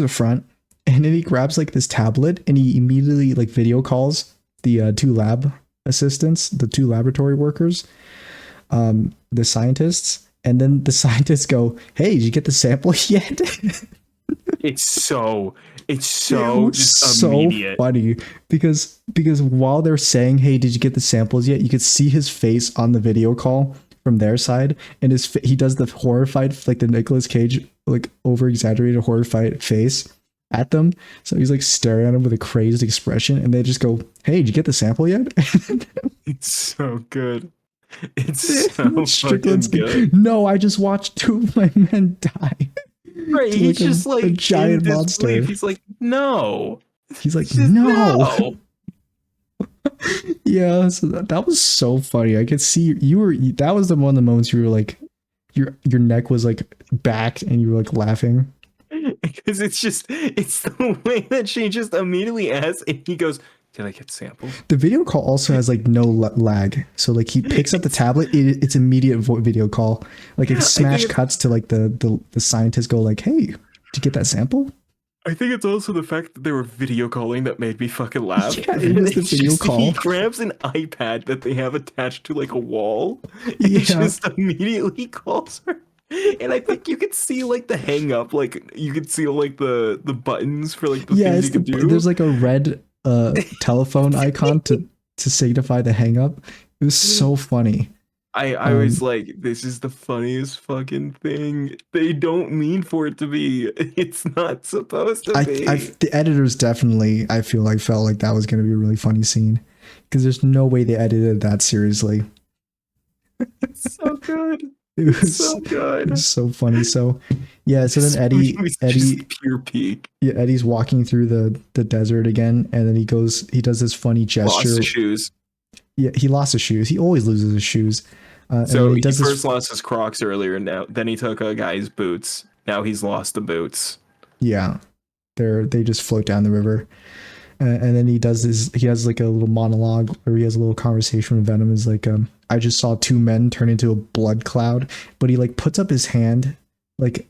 front, and then he grabs like this tablet and he immediately like video calls the two lab assistants, the two laboratory workers, the scientists, and then the scientists go, "Hey, did you get the sample yet?" It's so immediate. Funny because while they're saying, "Hey, did you get the samples yet?" you could see his face on the video call from their side, and he does the horrified, like the Nicolas Cage, like over exaggerated horrified face at them. So he's like staring at them with a crazed expression, and they just go, "Hey, did you get the sample yet?" It's so good. It's so fucking good. Like, "No, I just watched 2 of my men die." Right, he's just like a giant monster. He's like, no. He's like, no. Yeah, so that was so funny. I could see that was one of the moments you were like, your neck was like back and you were like laughing. Because it's the way that she just immediately asks, and he goes, "Did I get samples?" The video call also has like no lag, so like he picks up the tablet, it's immediate video call. Like it smash cuts to like the scientists go like, "Hey, did you get that sample?" I think it's also the fact that they were video calling that made me fucking laugh. Yeah, it was the video call. He grabs an iPad that they have attached to like a wall, and he just immediately calls her. And I think you could see like the hang up, like you could see like the buttons for like the things you could do. There's like a red telephone icon to signify the hang up. It was so funny. I was like, this is the funniest fucking thing. They don't mean for it to be. It's not supposed to be. The editors definitely, I feel like, felt like that was going to be a really funny scene, because there's no way they edited that seriously. It's so good. It was so good. It was so funny. So yeah, so then Eddie pure peak. Yeah, Eddie's walking through the desert again, and then he does this funny gesture. Lost his shoes. Yeah, he lost his shoes. He always loses his shoes. So he first lost his Crocs earlier, then he took a guy's boots. Now he's lost the boots. Yeah, they just float down the river, and then he has like a little monologue, or he has a little conversation with Venom. Is like, I just saw 2 men turn into a blood cloud, but he like puts up his hand, like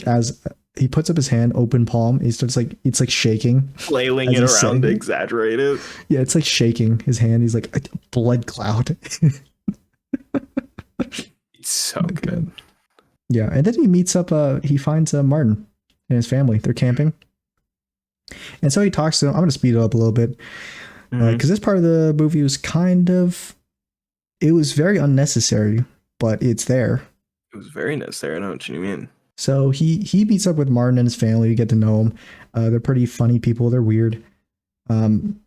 as he puts up his hand, open palm. He starts like, it's like shaking, flailing it around to exaggerate it. Yeah, it's like shaking his hand. He's like, a blood cloud. It's so good. Yeah, and then he finds Martin and his family. They're camping, and so he talks to them. I'm going to speed it up a little bit, because this part of the movie was it was very unnecessary, but it's there. It was very necessary. I know what you mean. So he meets up with Martin and his family. You get to know them. They're pretty funny people. They're weird. And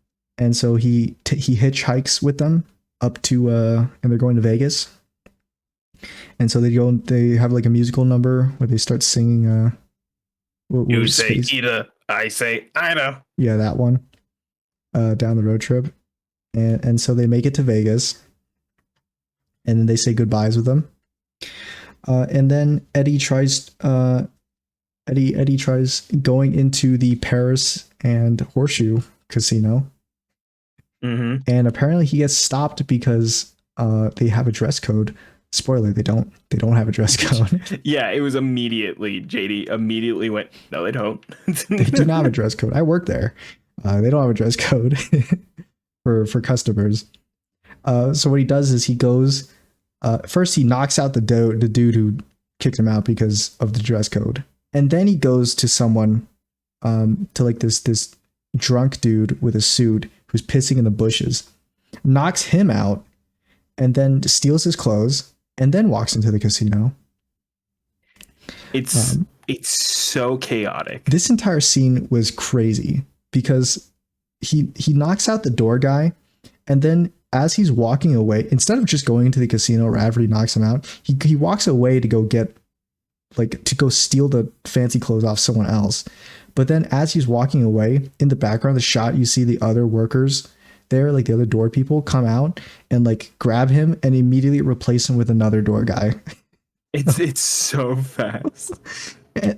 so he hitchhikes with them up to and they're going to Vegas. And so they have like a musical number where they start singing you say Ida, I say Ida. Yeah, that one. Down the road trip. And so they make it to Vegas. And then they say goodbyes with them. And then Eddie tries going into the Paris and Horseshoe Casino. Mm-hmm. And apparently he gets stopped because they have a dress code. Spoiler, they don't have a dress code. Yeah, it was immediately, JD immediately went, no, they don't. They do not have a dress code. I work there. They don't have a dress code for customers. So what he does is he goes, first he knocks out the dude who kicked him out because of the dress code. And then he goes to someone, to like this drunk dude with a suit who's pissing in the bushes, knocks him out, and then steals his clothes, and then walks into the casino. It's so chaotic. This entire scene was crazy because he knocks out the door guy, and then as he's walking away, instead of just going into the casino right after he knocks him out, he walks away to go steal the fancy clothes off someone else. But then as he's walking away, in the background, the shot, you see the other workers there, like the other door people, come out and like grab him and immediately replace him with another door guy. It's so fast.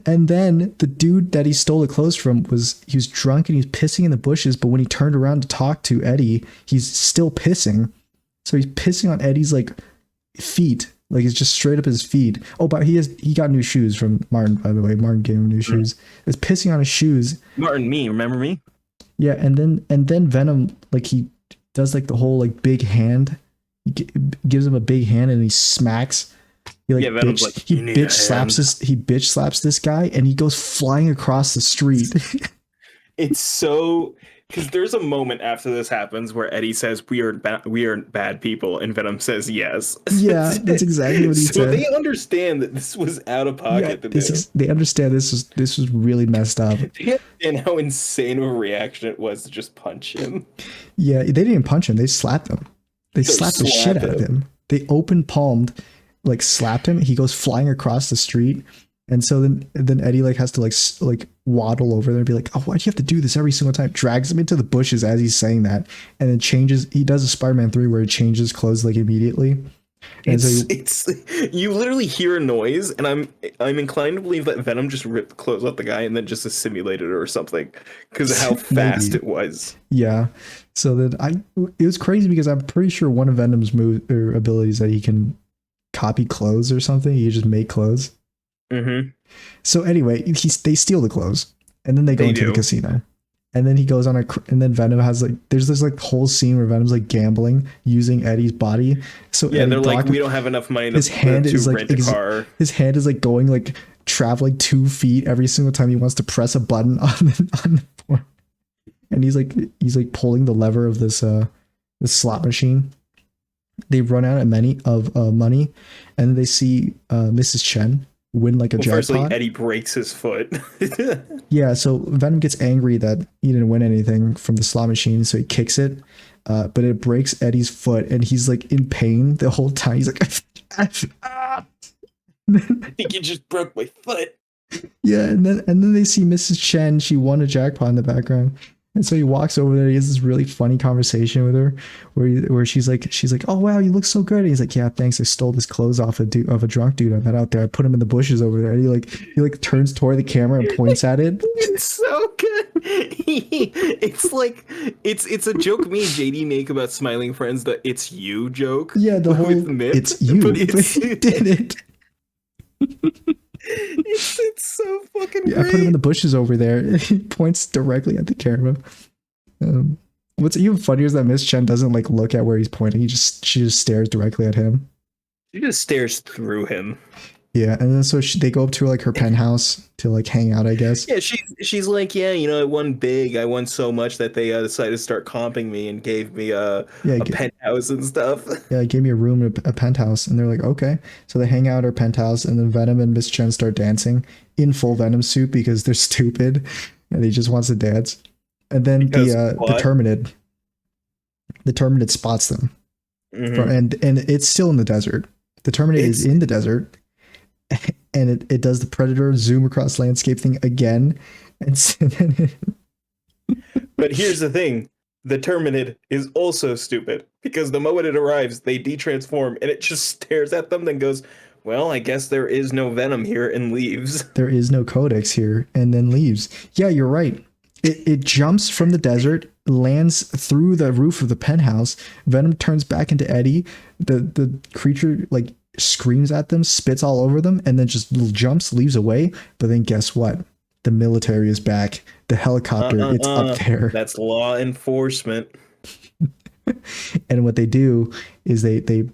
And then the dude that he stole the clothes from he was drunk and he was pissing in the bushes. But when he turned around to talk to Eddie, he's still pissing. So he's pissing on Eddie's like feet. Like it's just straight up his feet. Oh, but he got new shoes from Martin, by the way. Martin gave him new shoes. It's pissing on his shoes. Martin, remember me? Yeah, and then Venom, like he does like the whole like big hand. He gives him a big hand and he smacks. He like bitch slaps this guy and he goes flying across the street. It's so, because there's a moment after this happens where Eddie says we are bad people and Venom says yes. Yeah, that's exactly what he said. So they understand that this was out of pocket. Yeah, they understand this was really messed up. And how insane of a reaction it was to just punch him. Yeah, they didn't punch him. They slapped him. They slapped the shit out of him. They open palmed, like slapped him. He goes flying across the street. And so then Eddie like has to like waddle over there and be like, oh, why do you have to do this every single time? Drags him into the bushes as he's saying that, and then changes. He does a Spider-Man 3 where he changes clothes like immediately. And it's you literally hear a noise, and I'm inclined to believe that Venom just ripped the clothes off the guy and then just assimilated it or something because of how fast it was. Yeah. So then it was crazy because I'm pretty sure one of Venom's abilities that he can copy clothes or something. He just make clothes. Mm-hmm. So anyway, they steal the clothes and then they go into the casino, and then he goes on and then Venom has like, there's this like whole scene where Venom's like gambling using Eddie's body. So yeah, they're like, we don't have enough money to rent a car. His hand is like going like traveling 2 feet every single time he wants to press a button on the board. And he's like pulling the lever of this slot machine. They run out of money, and then they see Mrs. Chen win like a jackpot. Firstly, Eddie breaks his foot. Yeah, so Venom gets angry that he didn't win anything from the slot machine, so he kicks it, but it breaks Eddie's foot, and he's like in pain the whole time. He's like, I think you just broke my foot. Yeah, and then they see Mrs. Chen. She won a jackpot in the background. And so he walks over there. He has this really funny conversation with her, where she's like, "Oh wow, you look so good." And he's like, "Yeah, thanks. I stole this clothes off a drunk dude I met out there. I put him in the bushes over there." And he turns toward the camera and points at it. It's so good. It's like it's a joke me and JD make about Smiling Friends, the "it's you" joke. Yeah, the whole "it's you," but he did it. It's so fucking great. I put him in the bushes over there. And he points directly at the camera. What's even funnier is that Miss Chen doesn't like look at where he's pointing. She just stares directly at him. She just stares through him. Yeah, and then so they go up to like her penthouse to like hang out, I guess. Yeah, she's like, yeah, you know, I won big. I won so much that they decided to start comping me and gave me a penthouse and stuff. Yeah, gave me a room, a penthouse, and they're like, okay. So they hang out at her penthouse, and then Venom and Miss Chen start dancing in full Venom suit because they're stupid, and he just wants to dance. And then the Terminid spots them. Mm-hmm. And it's still in the desert. The Terminator is in the desert, and it does the Predator zoom across landscape thing again, and But here's the thing. The Terminid is also stupid because the moment it arrives, they detransform and it just stares at them, then goes, well, I guess there is no Venom here, and leaves. there is no codex here, and then leaves. Yeah, you're right. It jumps from the desert, lands through the roof of the penthouse. Venom turns back into Eddie. The creature like screams at them, spits all over them, and then just jumps, leaves away. But then guess what? The military is back. The helicopter, it's up there. That's law enforcement. And what they do is they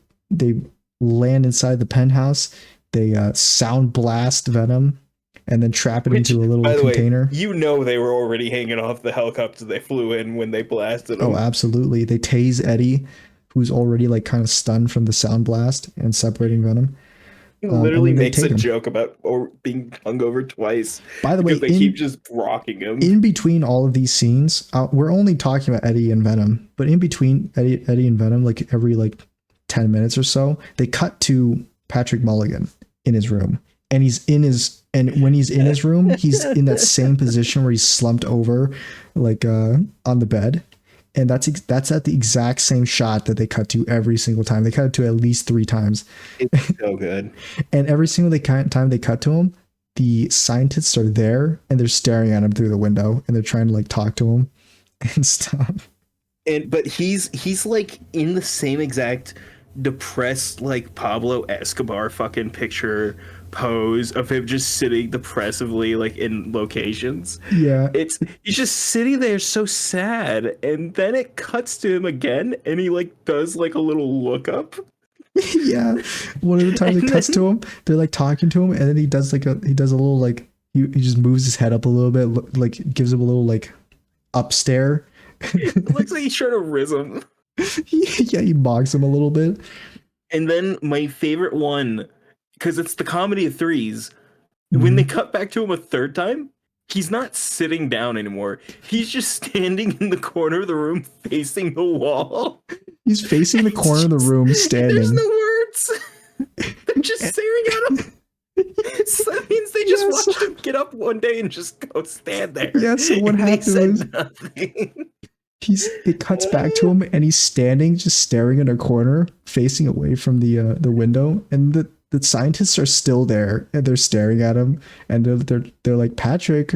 land inside the penthouse. They sound blast Venom, and then trap it into a little container. Way, you know they were already hanging off the helicopter they flew in when they blasted him. Oh, absolutely. They tase Eddie, who's already like kind of stunned from the sound blast and separating Venom. He literally makes a joke about being hungover twice. By the way, they keep just rocking him. In between all of these scenes, we're only talking about Eddie and Venom, but in between Eddie and Venom, like every like 10 minutes or so, they cut to Patrick Mulligan in his room. And when he's in his room, he's in that same position where he's slumped over, like on the bed. And that's at the exact same shot that they cut to every single time. They cut it to at least 3 times. It's so good. And every single time they cut to him, the scientists are there and they're staring at him through the window and they're trying to like talk to him and stuff. But he's like in the same exact depressed like Pablo Escobar fucking picture pose of him just sitting depressively like in locations. Yeah, he's just sitting there so sad, and then it cuts to him again and he like does like a little look up. Yeah, one of the times it cuts to him, they're like talking to him, and then he does a little like he just moves his head up a little bit, like gives him a little like up stare. It looks like he's trying to riz him. Yeah, he mocks him a little bit. And then my favorite one, because it's the comedy of threes, when they cut back to him a third time, he's not sitting down anymore. He's just standing in the corner of the room facing the wall. He's facing the corner of the room, standing. There's no words. They're just staring at him. So that means they just watched him get up one day and just go stand there. Yeah, so what happened was it cuts back to him and he's standing, just staring in a corner, facing away from the window, and the scientists are still there and they're staring at him, and they're like, Patrick,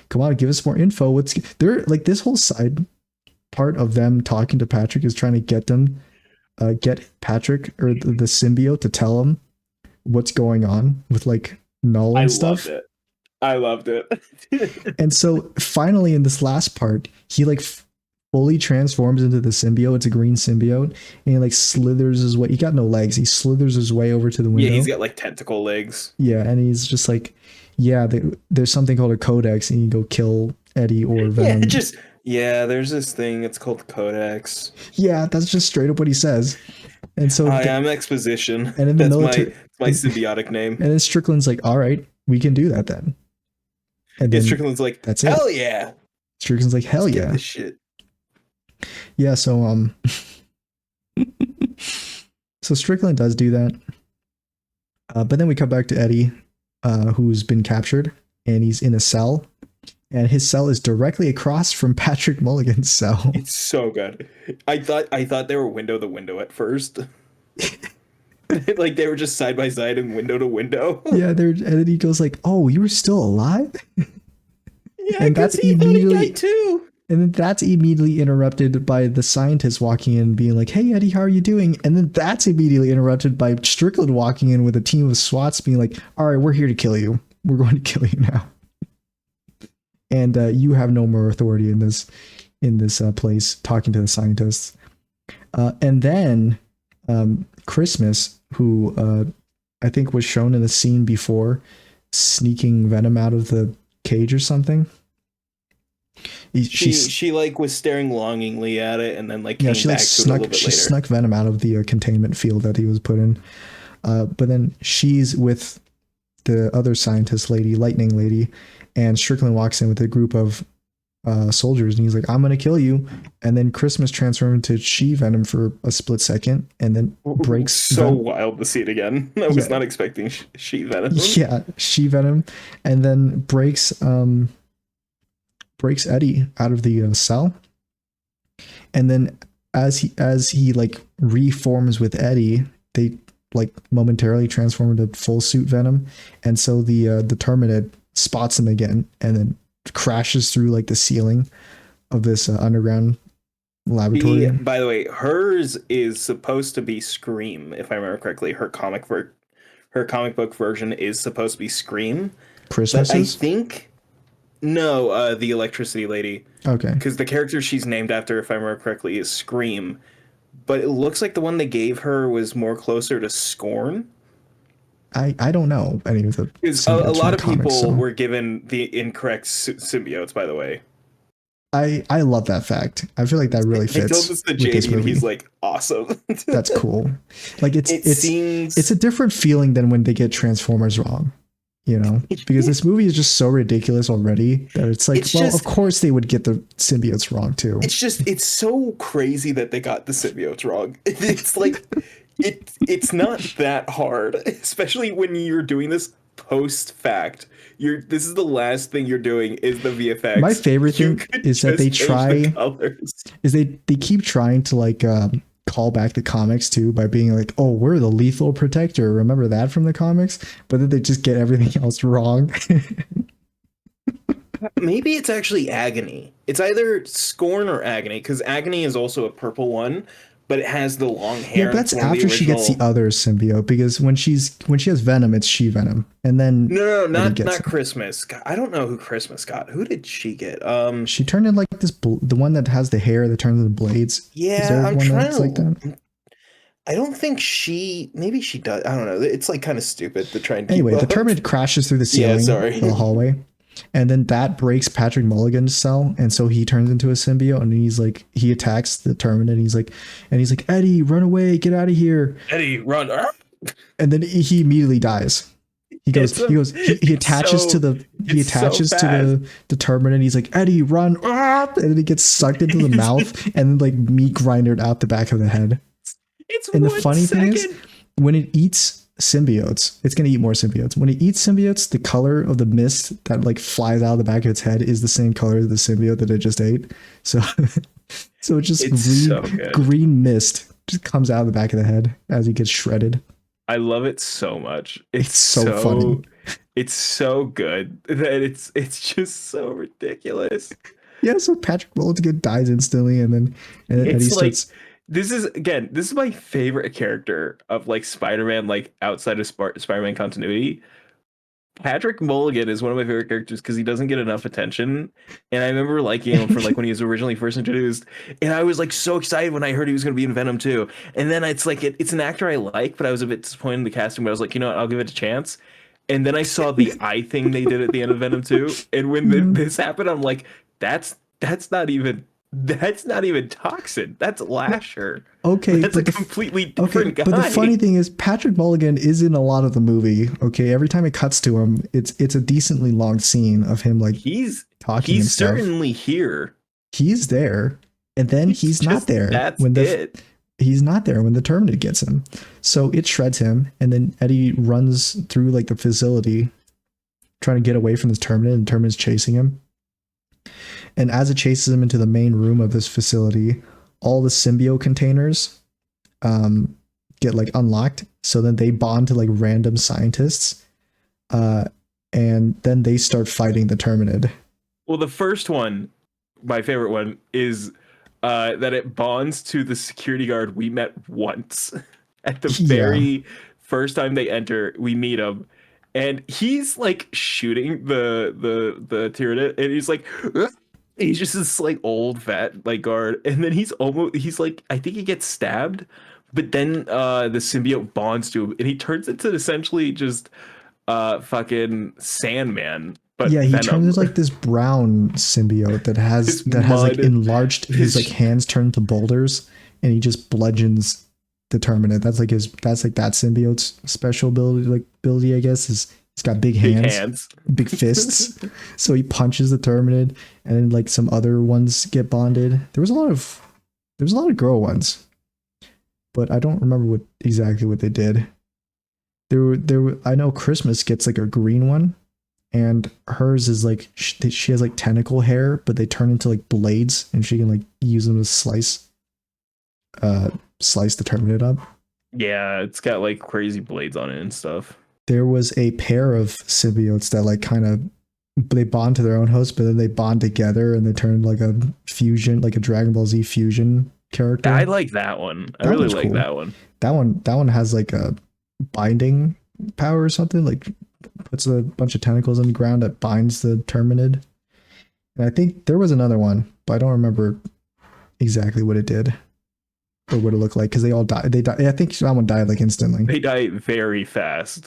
come on, give us more info. They're like, this whole side part of them talking to Patrick is trying to get Patrick or the symbiote to tell him what's going on with like Null and stuff. I loved it. And so finally in this last part, he like fully transforms into the symbiote. It's a green symbiote, and he like slithers his way. He got no legs. He slithers his way over to the window. Yeah, he's got like tentacle legs. Yeah, and he's just like, yeah, there's something called a codex, and you go kill Eddie or Venom. There's this thing. It's called codex. Yeah, that's just straight up what he says. And so I'm exposition. And in the military, my symbiotic name. And then Strickland's like, all right, we can do that then. And then Strickland's like, that's hell yeah. Strickland's like, hell yeah. This shit. Yeah, so so Strickland does do that. But then we come back to Eddie, who's been captured, and he's in a cell. And his cell is directly across from Patrick Mulligan's cell. It's so good. I thought they were window to window at first. Like they were just side by side and window to window. Yeah, and then he goes like, "Oh, you were still alive?" Yeah, and that's immediately too. And then that's immediately interrupted by the scientist walking in, being like, "Hey, Eddie, how are you doing?" And then that's immediately interrupted by Strickland walking in with a team of SWATs, being like, "All right, we're here to kill you. We're going to kill you now." And you have no more authority in this place, talking to the scientists. And then Christmas, who I think was shown in the scene before, sneaking Venom out of the cage or something. She like was staring longingly at it, and then like came back to it a little bit later. She snuck Venom out of the containment field that he was put in. But then she's with the other scientist lady, Lightning Lady, and Strickland walks in with a group of soldiers, and he's like, I'm gonna kill you. And then Christmas transforms into She Venom for a split second, and then breaks So wild to see it again. I was not expecting She Venom. Yeah, She Venom, and then breaks Eddie out of the cell. And then as he like reforms with Eddie, they like momentarily transform into full suit Venom, and so the Terminid spots him again, and then crashes through like the ceiling of this underground laboratory. By the way, hers is supposed to be Scream, if I remember correctly. Her comic book version is supposed to be Scream. Christmas, I think no, the electricity lady. Okay. Because the character she's named after, if I remember correctly, is Scream. But it looks like the one they gave her was more closer to Scorn. I don't know any of the. A lot of people were given the incorrect symbiotes, by the way. I love that fact. I feel like that really fits. I told this to JD, and he's like, awesome. That's cool. Like it's a different feeling than when they get Transformers wrong. You know, because this movie is just so ridiculous already that it's like, of course they would get the symbiotes wrong too. It's so crazy that they got the symbiotes wrong. It's like, it's not that hard, especially when you're doing this post fact. This is the last thing you're doing is the VFX. My favorite thing is that they keep trying to like call back the comics too by being like, oh, we're the lethal protector, remember that from the comics? But then they just get everything else wrong. Maybe it's actually Agony. It's either Scorn or Agony, because Agony is also a purple one, but it has the long hair. Yeah, that's after she gets the other symbiote, because when she has Venom, it's She Venom, and then not Christmas. I don't know who Christmas got. Who did she get? She turned in like this the one that has the hair that turns into blades. Yeah, I'm trying to like that. I don't think maybe she does. I don't know. It's like kind of stupid to try and anyway. The Terminid crashes through the ceiling, the hallway. And then that breaks Patrick Mulligan's cell, and so he turns into a symbiote, and he attacks the Terminid, and he's like, Eddie, run away, get out of here. Eddie, run. And then he immediately dies. He attaches to the Terminid, and he's like, Eddie, run. And then he gets sucked into the mouth, and then like meat grindered out the back of the head. And the funny thing is, when it eats symbiotes, it's going to eat more symbiotes. When it eats symbiotes, the color of the mist that like flies out of the back of its head is the same color as the symbiote that it just ate. So it's just green mist just comes out of the back of the head as he gets shredded. I love it so much. It's so funny. It's so good that it's just so ridiculous. Yeah, so Patrick Mulligan dies instantly, and then Eddie starts. This is my favorite character of like Spider-Man, like outside of Spider-Man continuity. Patrick Mulligan is one of my favorite characters because he doesn't get enough attention, and I remember liking him for like when he was originally first introduced, and I was like so excited when I heard he was going to be in Venom 2. And then it's like it's an actor I like, but I was a bit disappointed in the casting. But I was like, you know what, I'll give it a chance. And then I saw the eye thing they did at the end of Venom 2, and when this happened, I'm like, that's not even Toxin. That's Lasher. Okay, that's a completely different guy. But the funny thing is, Patrick Mulligan is in a lot of the movie. Okay, every time it cuts to him, it's a decently long scene of him like talking. He's certainly here. He's there, and then he's not there. He's not there when the Terminid gets him. So it shreds him, and then Eddie runs through like the facility, trying to get away from this Terminid, and Terminid's chasing him. And as it chases him into the main room of this facility, all the symbiote containers get like unlocked. So then they bond to like random scientists. And then they start fighting the Terminid. Well, the first one, my favorite one, is that it bonds to the security guard we met once. At the very first time they enter, we meet him. And he's like shooting the Tyranid, and he's like, he's just this like old vet like guard, and then he's like, I think he gets stabbed, but then the symbiote bonds to him, and he turns into essentially just fucking Sandman. But yeah, he turns into like this brown symbiote that has like enlarged his like hands turned into boulders, and he just bludgeons the Terminid. That's like that symbiote's special ability, I guess, is He's got big Big hands, hands. big fists. So he punches the Terminid, and then like some other ones get bonded. There was a lot of girl ones, but I don't remember exactly what they did. I know Christmas gets like a green one, and hers is like she has like tentacle hair, but they turn into like blades, and she can like use them to slice the Terminid up. Yeah, it's got like crazy blades on it and stuff. There was a pair of symbiotes that like kind of they bond to their own host, but then they bond together and they turn like a fusion, like a Dragon Ball Z fusion character. I like that one. I really like cool. That one. That one has like a binding power or something, like puts a bunch of tentacles on the ground that binds the Terminid. And I think there was another one, but I don't remember exactly what it did or what it looked like, because they all died. I think that one died like instantly. They died very fast.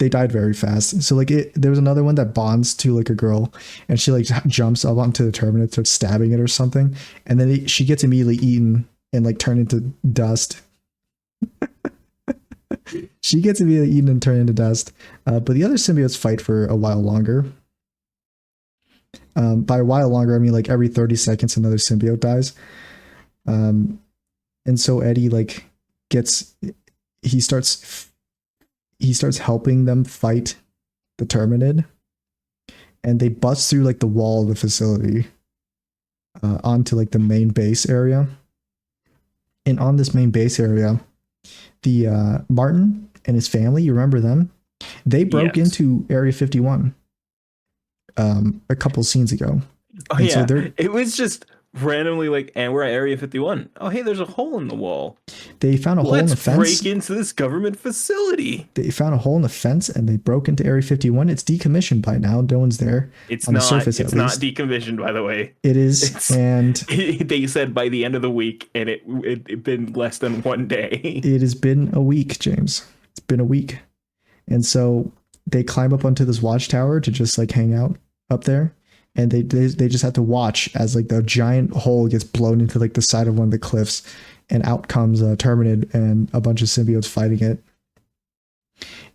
So like there was another one that bonds to like a girl, and she like jumps up onto the Terminid, starts stabbing it or something, and then she gets immediately eaten and like turned into dust. She gets immediately eaten and turned into dust. But the other symbiotes fight for a while longer. By a while longer, I mean like every 30 seconds another symbiote dies. And so Eddie like he starts helping them fight the Terminid, and they bust through like the wall of the facility onto like the main base area. And on this main base area, the Martin and his family, you remember them? They broke into Area 51 a couple scenes ago. Oh, and yeah. So it was just randomly like, and we're at Area 51. Oh, hey, there's a hole in the wall. They found a hole in the fence. Let's break into this government facility. They found a hole in the fence and they broke into Area 51. It's decommissioned by now. No one's there. It's not. It's not decommissioned, by the way. It is, and they said by the end of the week, and it been less than 1 day. It has been a week, James. It's been a week, and so they climb up onto this watchtower to just like hang out up there. And they just have to watch as like the giant hole gets blown into like the side of one of the cliffs, and out comes a Terminid and a bunch of symbiotes fighting it.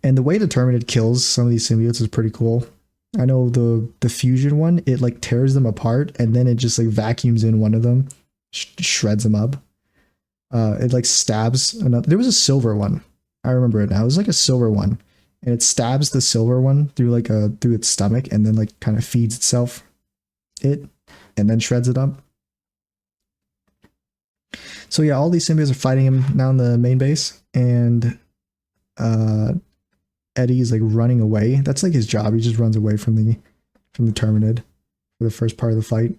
And the way the Terminid kills some of these symbiotes is pretty cool. I know the fusion one, it like tears them apart, and then it just like vacuums in one of them, shreds them up. It like stabs another. There was a silver one. I remember it now. It was like a silver one, and it stabs the silver one through its stomach, and then like kind of feeds itself and then shreds it up. So yeah, all these symbiotes are fighting him now in the main base, and Eddie is like running away. That's like his job. He just runs away from the Terminid for the first part of the fight.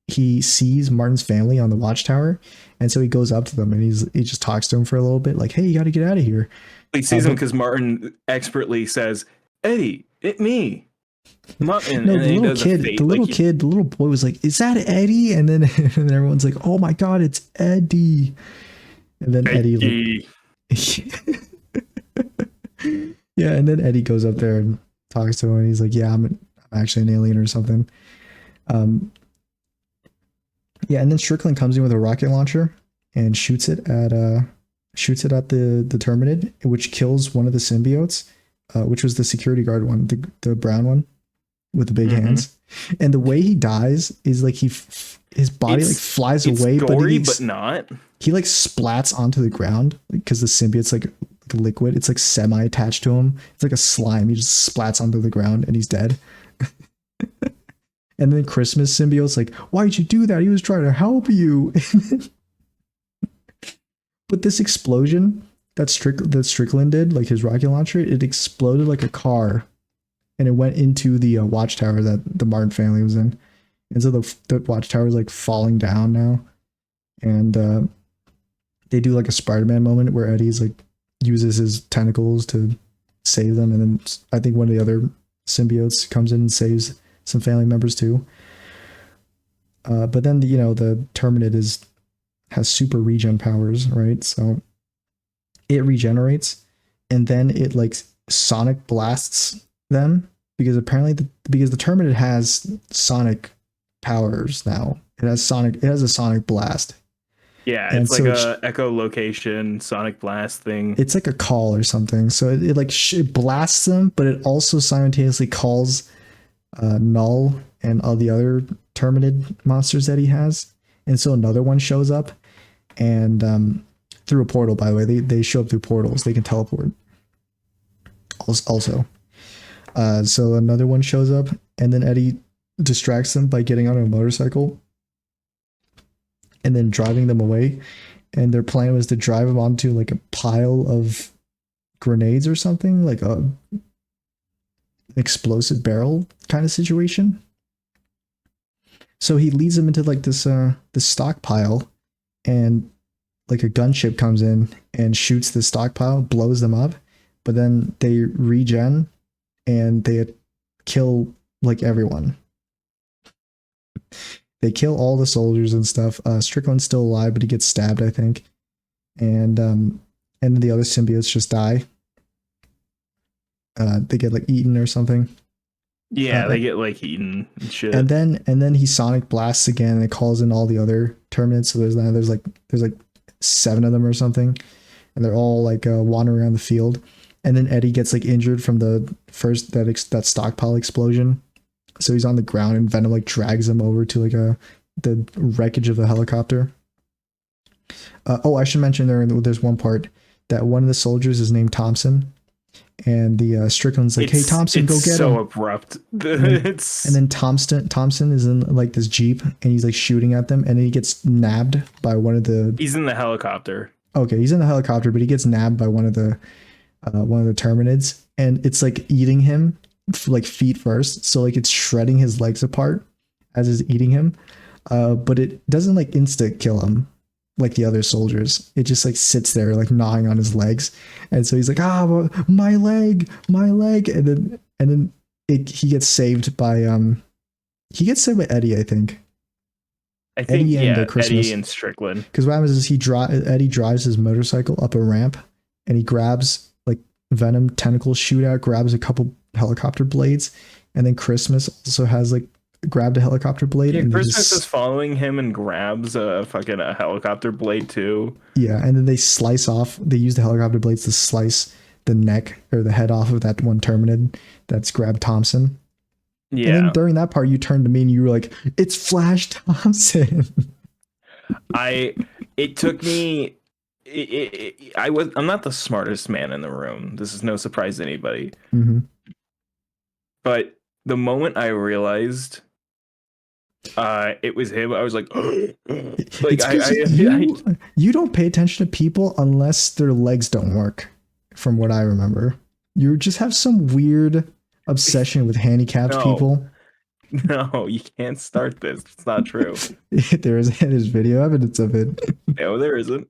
He sees Martin's family on the watchtower, and so he goes up to them and he just talks to him for a little bit, like, "Hey, you got to get out of here." He sees him because Martin expertly says, "Eddie, it me." Martin, no, the little boy was like, "Is that Eddie?" And then and everyone's like, "Oh my god, it's Eddie!" And then Eddie yeah, and then Eddie goes up there and talks to him, and he's like, "Yeah, I'm actually an alien or something." Yeah, and then Strickland comes in with a rocket launcher and shoots it at the Terminid, which kills one of the symbiotes, which was the security guard one, the brown one with the big hands. And the way he dies is like his body like flies away, gory, but not. He like splats onto the ground because the symbiote's like liquid. It's like semi attached to him. It's like a slime. He just splats onto the ground and he's dead. And then Christmas symbiote's like, "Why'd you do that? He was trying to help you." But this explosion that Strickland did, like his rocket launcher, it exploded like a car, and it went into the watchtower that the Martin family was in. And so the watchtower is like falling down now, and they do like a Spider-Man moment where Eddie's like uses his tentacles to save them, and then I think one of the other symbiotes comes in and saves some family members too. But then the Terminid has super regen powers, right? So it regenerates, and then it like sonic blasts them, because apparently because the Terminid has sonic powers now. It has a sonic blast, Yeah, And it's like so a echolocation sonic blast thing. it's like a call or something. So it like it blasts them, but it also simultaneously calls Null and all the other Terminid monsters that he has. And so another one shows up, and through a portal, by the way. They show up through portals. They can teleport. Also, so another one shows up, and then Eddie distracts them by getting on a motorcycle and then driving them away. And their plan was to drive them onto like a pile of grenades or something, like a explosive barrel kind of situation. So he leads them into like this stockpile, and like a gunship comes in and shoots the stockpile, blows them up, but then they regen and they kill like everyone. They kill all the soldiers and stuff. Strickland's still alive, but he gets stabbed, I think. And then the other symbiotes just die. They get like eaten or something. Yeah, they get like eaten and shit. And then he sonic blasts again, and it calls in all the other Terminids. So there's like 7 of them or something, and they're all like wandering around the field. And then Eddie gets like injured from the first that stockpile explosion. So he's on the ground, and Venom like drags him over to like the wreckage of the helicopter. I should mention there's one part that one of the soldiers is named Thompson, and the Strickland's like, "Hey Thompson, go get him." So abrupt. And then Thompson is in like this Jeep, and he's like shooting at them, and then he gets nabbed by one of the. He's in the helicopter. Okay, he's in the helicopter, but he gets nabbed by one of the Terminids, and it's like eating him like feet first, so like it's shredding his legs apart as it's eating him, but it doesn't like insta kill him like the other soldiers. It just like sits there like gnawing on his legs, and so he's like, my leg, and then he gets saved by Eddie, I think. Eddie and Strickland. Because what happens is Eddie drives his motorcycle up a ramp, and he grabs like Venom tentacle shootout, grabs a couple helicopter blades, and then Christmas also has like grabbed a helicopter blade. Yeah, and Christmas is following him and grabs a helicopter blade too. Yeah, and then they use the helicopter blades to slice the neck or the head off of that one Terminid that's grabbed Thompson. Yeah. And then during that part, you turned to me and you were like, "It's Flash Thompson." It took me. I'm not the smartest man in the room. This is no surprise to anybody. Mm-hmm. But the moment I realized it was him, I was like, like you don't pay attention to people unless their legs don't work. From what I remember, you just have some weird obsession with handicapped people. No, you can't start this. It's not true. There's video evidence of it. No, there isn't.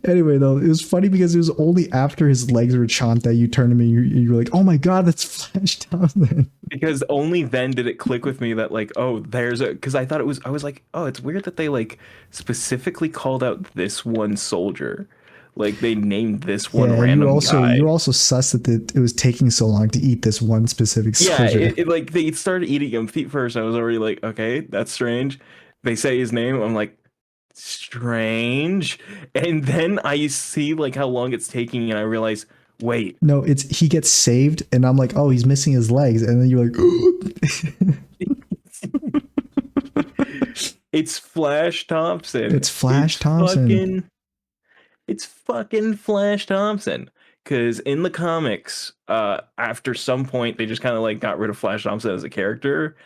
Anyway, though, it was funny because it was only after his legs were chomped that you turned to me and you were like, "Oh my god, that's Flash Thompson." Because only then did it click with me that like, oh, because I was like, oh, it's weird that they like specifically called out this one soldier. Like they named this one random guy. You were also sus that it was taking so long to eat this one specific soldier. Yeah, it like they started eating him feet first. I was already like, okay, that's strange. They say his name. I'm like, strange. And then I see like how long it's taking, and I realize, wait, no, he gets saved, and I'm like, oh, he's missing his legs, and then you're like, it's Flash Thompson. It's Flash Thompson. It's fucking Flash Thompson. Because in the comics, after some point, they just kind of like got rid of Flash Thompson as a character,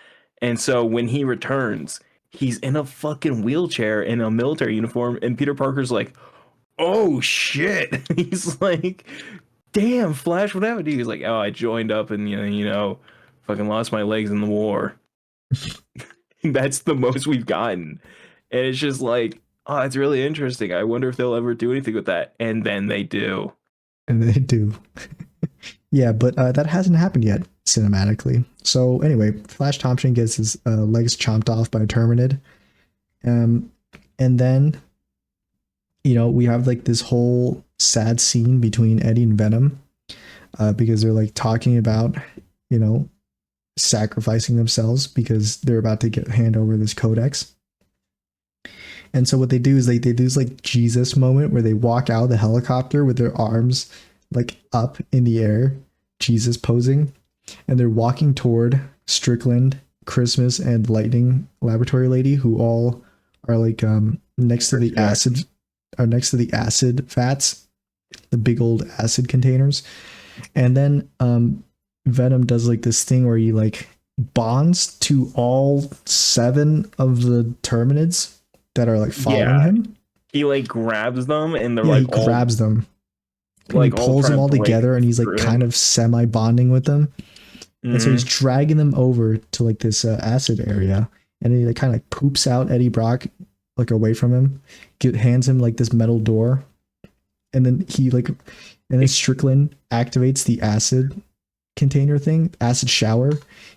and so when he returns, he's in a fucking wheelchair in a military uniform, and Peter Parker's like, "Oh shit!" He's like, "Damn, Flash, what happened to you?" He's like, "Oh, I joined up and you know, fucking lost my legs in the war." That's the most we've gotten, and it's just like, oh, it's really interesting. I wonder if they'll ever do anything with that, and then they do. Yeah, but that hasn't happened yet cinematically. So anyway, Flash Thompson gets his legs chomped off by a Terminid, and then we have like this whole sad scene between Eddie and Venom, because they're like talking about sacrificing themselves because they're about to hand over this codex. And so what they do is they do this like Jesus moment where they walk out of the helicopter with their arms like up in the air, Jesus posing, and they're walking toward Strickland, Christmas, and Lightning Laboratory Lady, who all are like next to the acid, are next to the acid vats, the big old acid containers. And then Venom does like this thing where he like bonds to all 7 of the Terminids that are like following him. He like grabs them and they're yeah, like he grabs them. Like he pulls them all together and he's like kind of semi bonding with them. And so he's dragging them over to like this acid area, and he like kind of like poops out Eddie Brock like away from him, hands him like this metal door, and then Strickland activates the acid container thing, acid shower,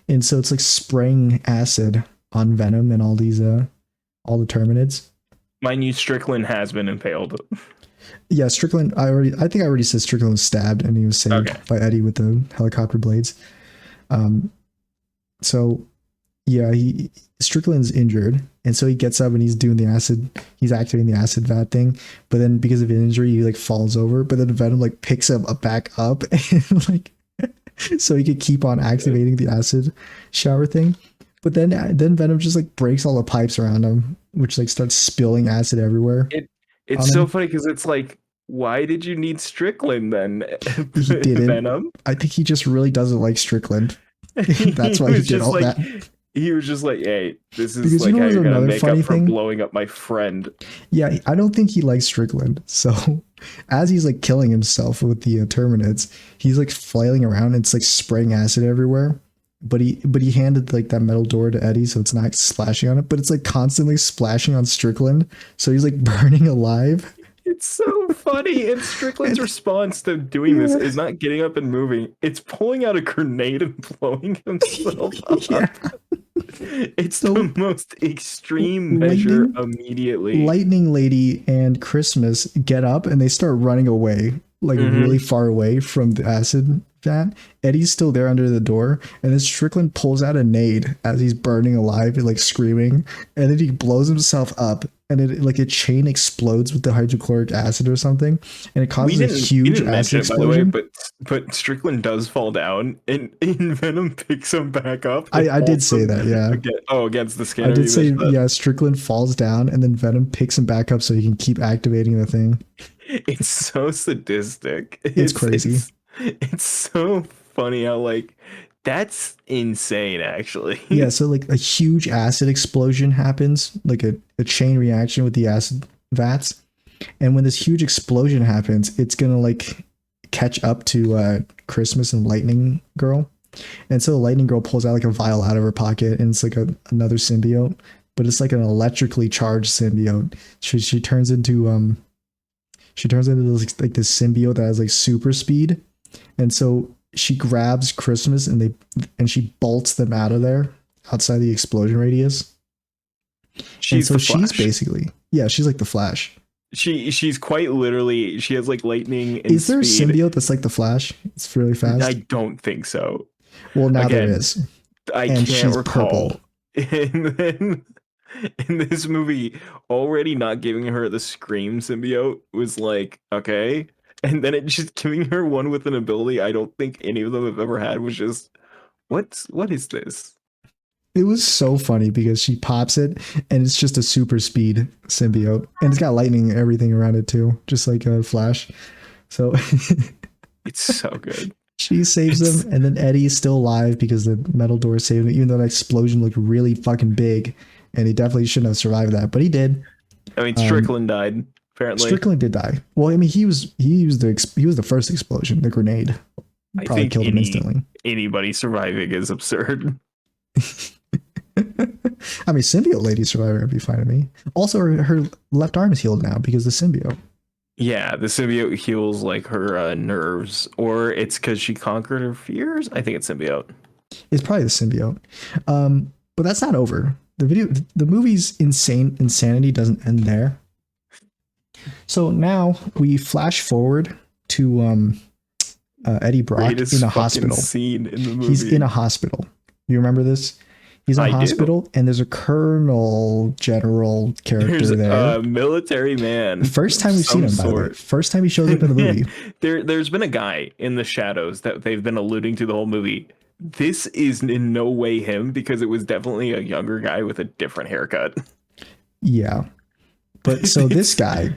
and so it's like spraying acid on Venom and all these all the Terminids. Mind you, Strickland has been impaled. Yeah, Strickland. I think I already said Strickland was stabbed and he was saved by Eddie with the helicopter blades. So yeah, Strickland's injured, and so he gets up and he's doing the acid. He's activating the acid vat thing, but then because of an injury, he like falls over. But then Venom like picks him back up, and like so he could keep on activating the acid shower thing. But then Venom just like breaks all the pipes around him, which like starts spilling acid everywhere. It's so funny because it's like, why did you need Strickland then? He didn't. Venom? I think he just really doesn't like Strickland. That's why he did all that. He was just like, hey, this is because like how you're gonna make up for blowing up my friend. Yeah, I don't think he likes Strickland. So as he's like killing himself with the Terminids, he's like flailing around and it's like spraying acid everywhere. But he handed like that metal door to Eddie, so it's not splashing on it, but it's like constantly splashing on Strickland. So he's like burning alive. It's so funny. And Strickland's response to doing this is not getting up and moving. It's pulling out a grenade and blowing himself up. Yeah. It's the most extreme measure immediately. Lightning Lady and Christmas get up and they start running away, like really far away from the acid vat. Eddie's still there under the door, and then Strickland pulls out a nade as he's burning alive and like screaming, and then he blows himself up, and it like a chain explodes with the hydrochloric acid or something, and it causes a huge acid explosion. By the way, but Strickland does fall down, and Venom picks him back up. I did say that, yeah. Against the scanner. I did say, yeah. Strickland falls down, and then Venom picks him back up so he can keep activating the thing. It's so sadistic. It's crazy. It's so funny how like that's insane actually. Yeah, so like a huge acid explosion happens, like a chain reaction with the acid vats. And when this huge explosion happens, it's gonna like catch up to Christmas and Lightning Girl. And so the Lightning Girl pulls out like a vial out of her pocket, and it's like another symbiote, but it's like an electrically charged symbiote. She turns into this, like this symbiote that has like super speed. And so she grabs Christmas and she bolts them out of there outside the explosion radius. She's basically, yeah, she's like the Flash. She's quite literally, she has like lightning and Is there speed. A symbiote that's like the Flash? It's really fast. I don't think so. Well, now there is. And can't recall. Purple. And then in this movie, already not giving her the Scream symbiote was like, okay. And then it just giving her one with an ability I don't think any of them have ever had was just, what is this? It was so funny because she pops it and it's just a super speed symbiote. And it's got lightning and everything around it too, just like a Flash. So it's so good. She saves him, and then Eddie is still alive because the metal door saved him, even though that explosion looked really fucking big. And he definitely shouldn't have survived that, but he did. I mean, Strickland died. Apparently, Strickland did die. Well, I mean, he was the first explosion. The grenade probably killed him instantly. Anybody surviving is absurd. I mean, symbiote lady survivor would be fine with me. Also, her left arm is healed now because of the symbiote. Yeah, the symbiote heals like her nerves, or it's because she conquered her fears. I think it's symbiote. It's probably the symbiote. But that's not over. The movie's insanity doesn't end there. So now we flash forward to Eddie Brock in a hospital. Scene in the movie. He's in a hospital. You remember this? He's on I hospital, do. and there's a colonel general character There's there. a military man First time of we've seen some him, by the way. sort. First time he shows up in the movie. There's been a guy in the shadows that they've been alluding to the whole movie. This is in no way him because it was definitely a younger guy with a different haircut. Yeah. But so this guy,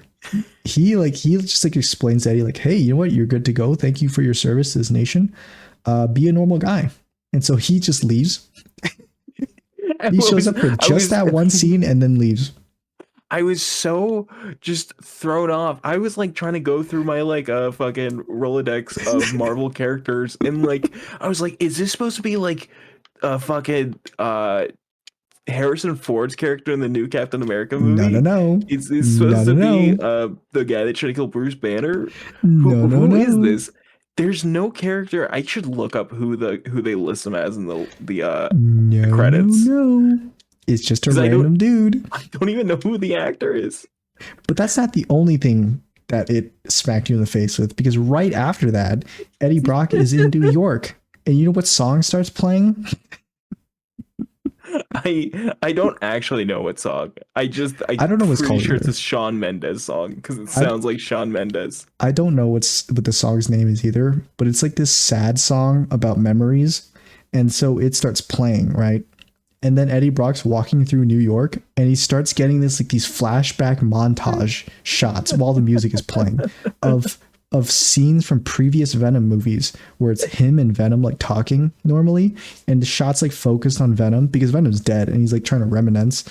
he just like explains that he like, hey, you know what? You're good to go. Thank you for your service to this nation. Be a normal guy. And so he just leaves. He shows up for just that one scene and then leaves. I was so just thrown off. I was like trying to go through my like fucking Rolodex of Marvel characters, and like I was like, is this supposed to be like a fucking Harrison Ford's character in the new Captain America movie? No. Is this supposed to be the guy that tried to kill Bruce Banner? Who is this? There's no character. I should look up who they list him as in the credits. No. It's just a random dude. I don't even know who the actor is. But that's not the only thing that it smacked you in the face with, because right after that, Eddie Brock is in New York. And you know what song starts playing? I don't actually know what song. I don't know what's called. Sure, it's a Shawn Mendes song because it sounds like Shawn Mendes. I don't know what the song's name is either, but it's like this sad song about memories, and so it starts playing, right? And then Eddie Brock's walking through New York, and he starts getting these flashback montage shots while the music is playing of scenes from previous Venom movies where it's him and Venom like talking normally, and the shots like focused on Venom because Venom's dead, and he's like trying to reminisce.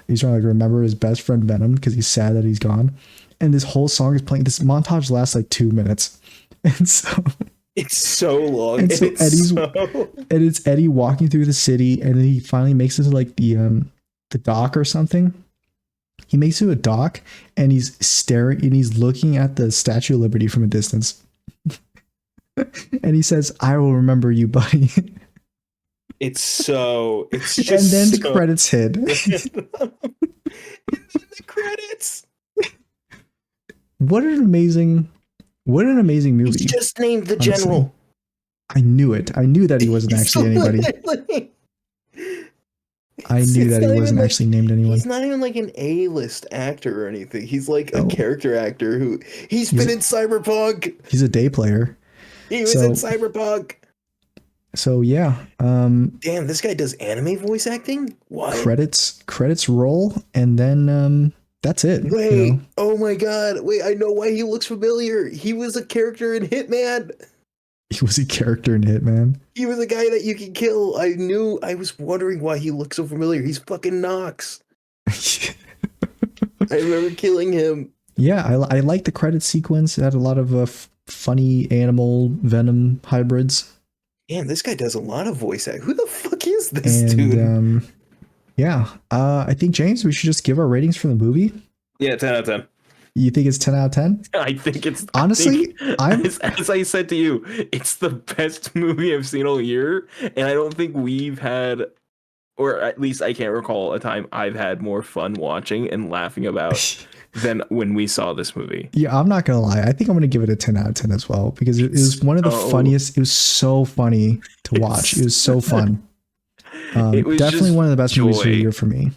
He's trying to like remember his best friend Venom because he's sad that he's gone. And this whole song is playing. This montage lasts like 2 minutes, and so it's so long. And so it's Eddie walking through the city, and then he finally makes it to like the dock or something. He makes it to a dock, and he's staring, and he's looking at the Statue of Liberty from a distance. And he says, "I will remember you, buddy." It's just and then the credits hit. And then the credits. What an amazing movie. He's just named the general. I knew it. I knew that he wasn't actually anybody. I knew that he wasn't actually named anyone. He's not even like an A-list actor or anything. He's like a character actor who he's been in Cyberpunk. He's a day player. He was in Cyberpunk. So yeah. Damn, this guy does anime voice acting? What? Credits roll, and then that's it. Wait, oh my god. Wait, I know why he looks familiar. He was a character in Hitman. He was a character in Hitman. He was a guy that you can kill. I was wondering why he looked so familiar. He's fucking Nox. I remember killing him. Yeah, I like the credit sequence. It had a lot of funny animal Venom hybrids. Damn, this guy does a lot of voice acting. Who the fuck is this dude? Yeah, I think, James, we should just give our ratings for the movie. Yeah, 10 out of 10. You think it's 10 out of 10? I think it's... Honestly, as I said to you, it's the best movie I've seen all year, and I don't think we've had, or at least I can't recall a time I've had more fun watching and laughing about than when we saw this movie. Yeah, I'm not gonna lie. I think I'm gonna give it a 10 out of 10 as well, because it was one of the funniest. It was so funny to watch. It was so fun. It was definitely one of the best movies of the year for me.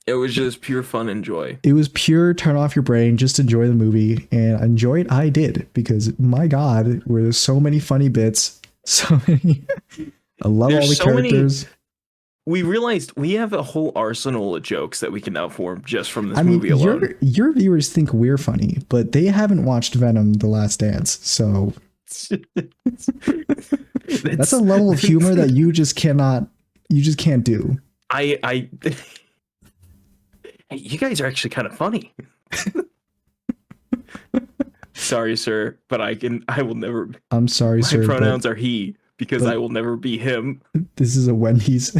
It was just pure fun and joy. It was pure turn off your brain, just enjoy the movie, and enjoy it. I did, because my God, were there so many funny bits, so many. I love all the characters. We realized we have a whole arsenal of jokes that we can now form just from this movie alone. Your viewers think we're funny, but they haven't watched Venom: The Last Dance, so that's a level of humor that you just can't do. You guys are actually kind of funny. Sorry, sir, but I will never. I'm sorry, sir. My pronouns are he, because I will never be him. This is a Wendy's.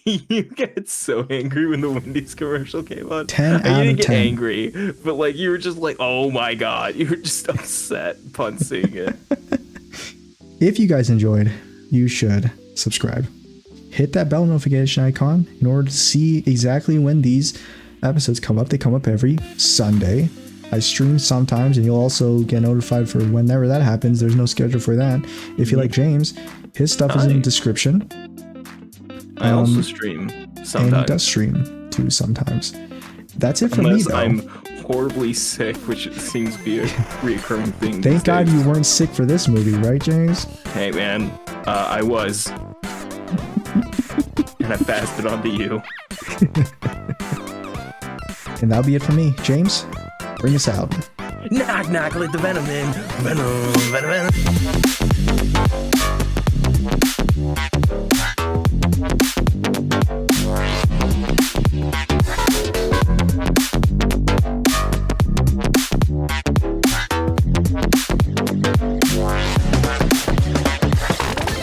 You get so angry when the Wendy's commercial came on. 10 out of 10. You didn't get angry, but like you were just like, oh my God, you were just upset upon seeing it. If you guys enjoyed, you should subscribe. Hit that bell notification icon in order to see exactly when these episodes come up. They come up every Sunday. I stream sometimes, and you'll also get notified for whenever that happens. There's no schedule for that. If you like James, His stuff is in the description. I also stream sometimes. And he does stream too sometimes. That's it for me, though. I'm horribly sick, which seems to be a recurring thing. Thank God you weren't sick for this movie, right, James? Hey, man. I was. And I fasted onto you. And that'll be it for me. James, bring us out. Knock, knock, let the venom in. Venom, venom, venom.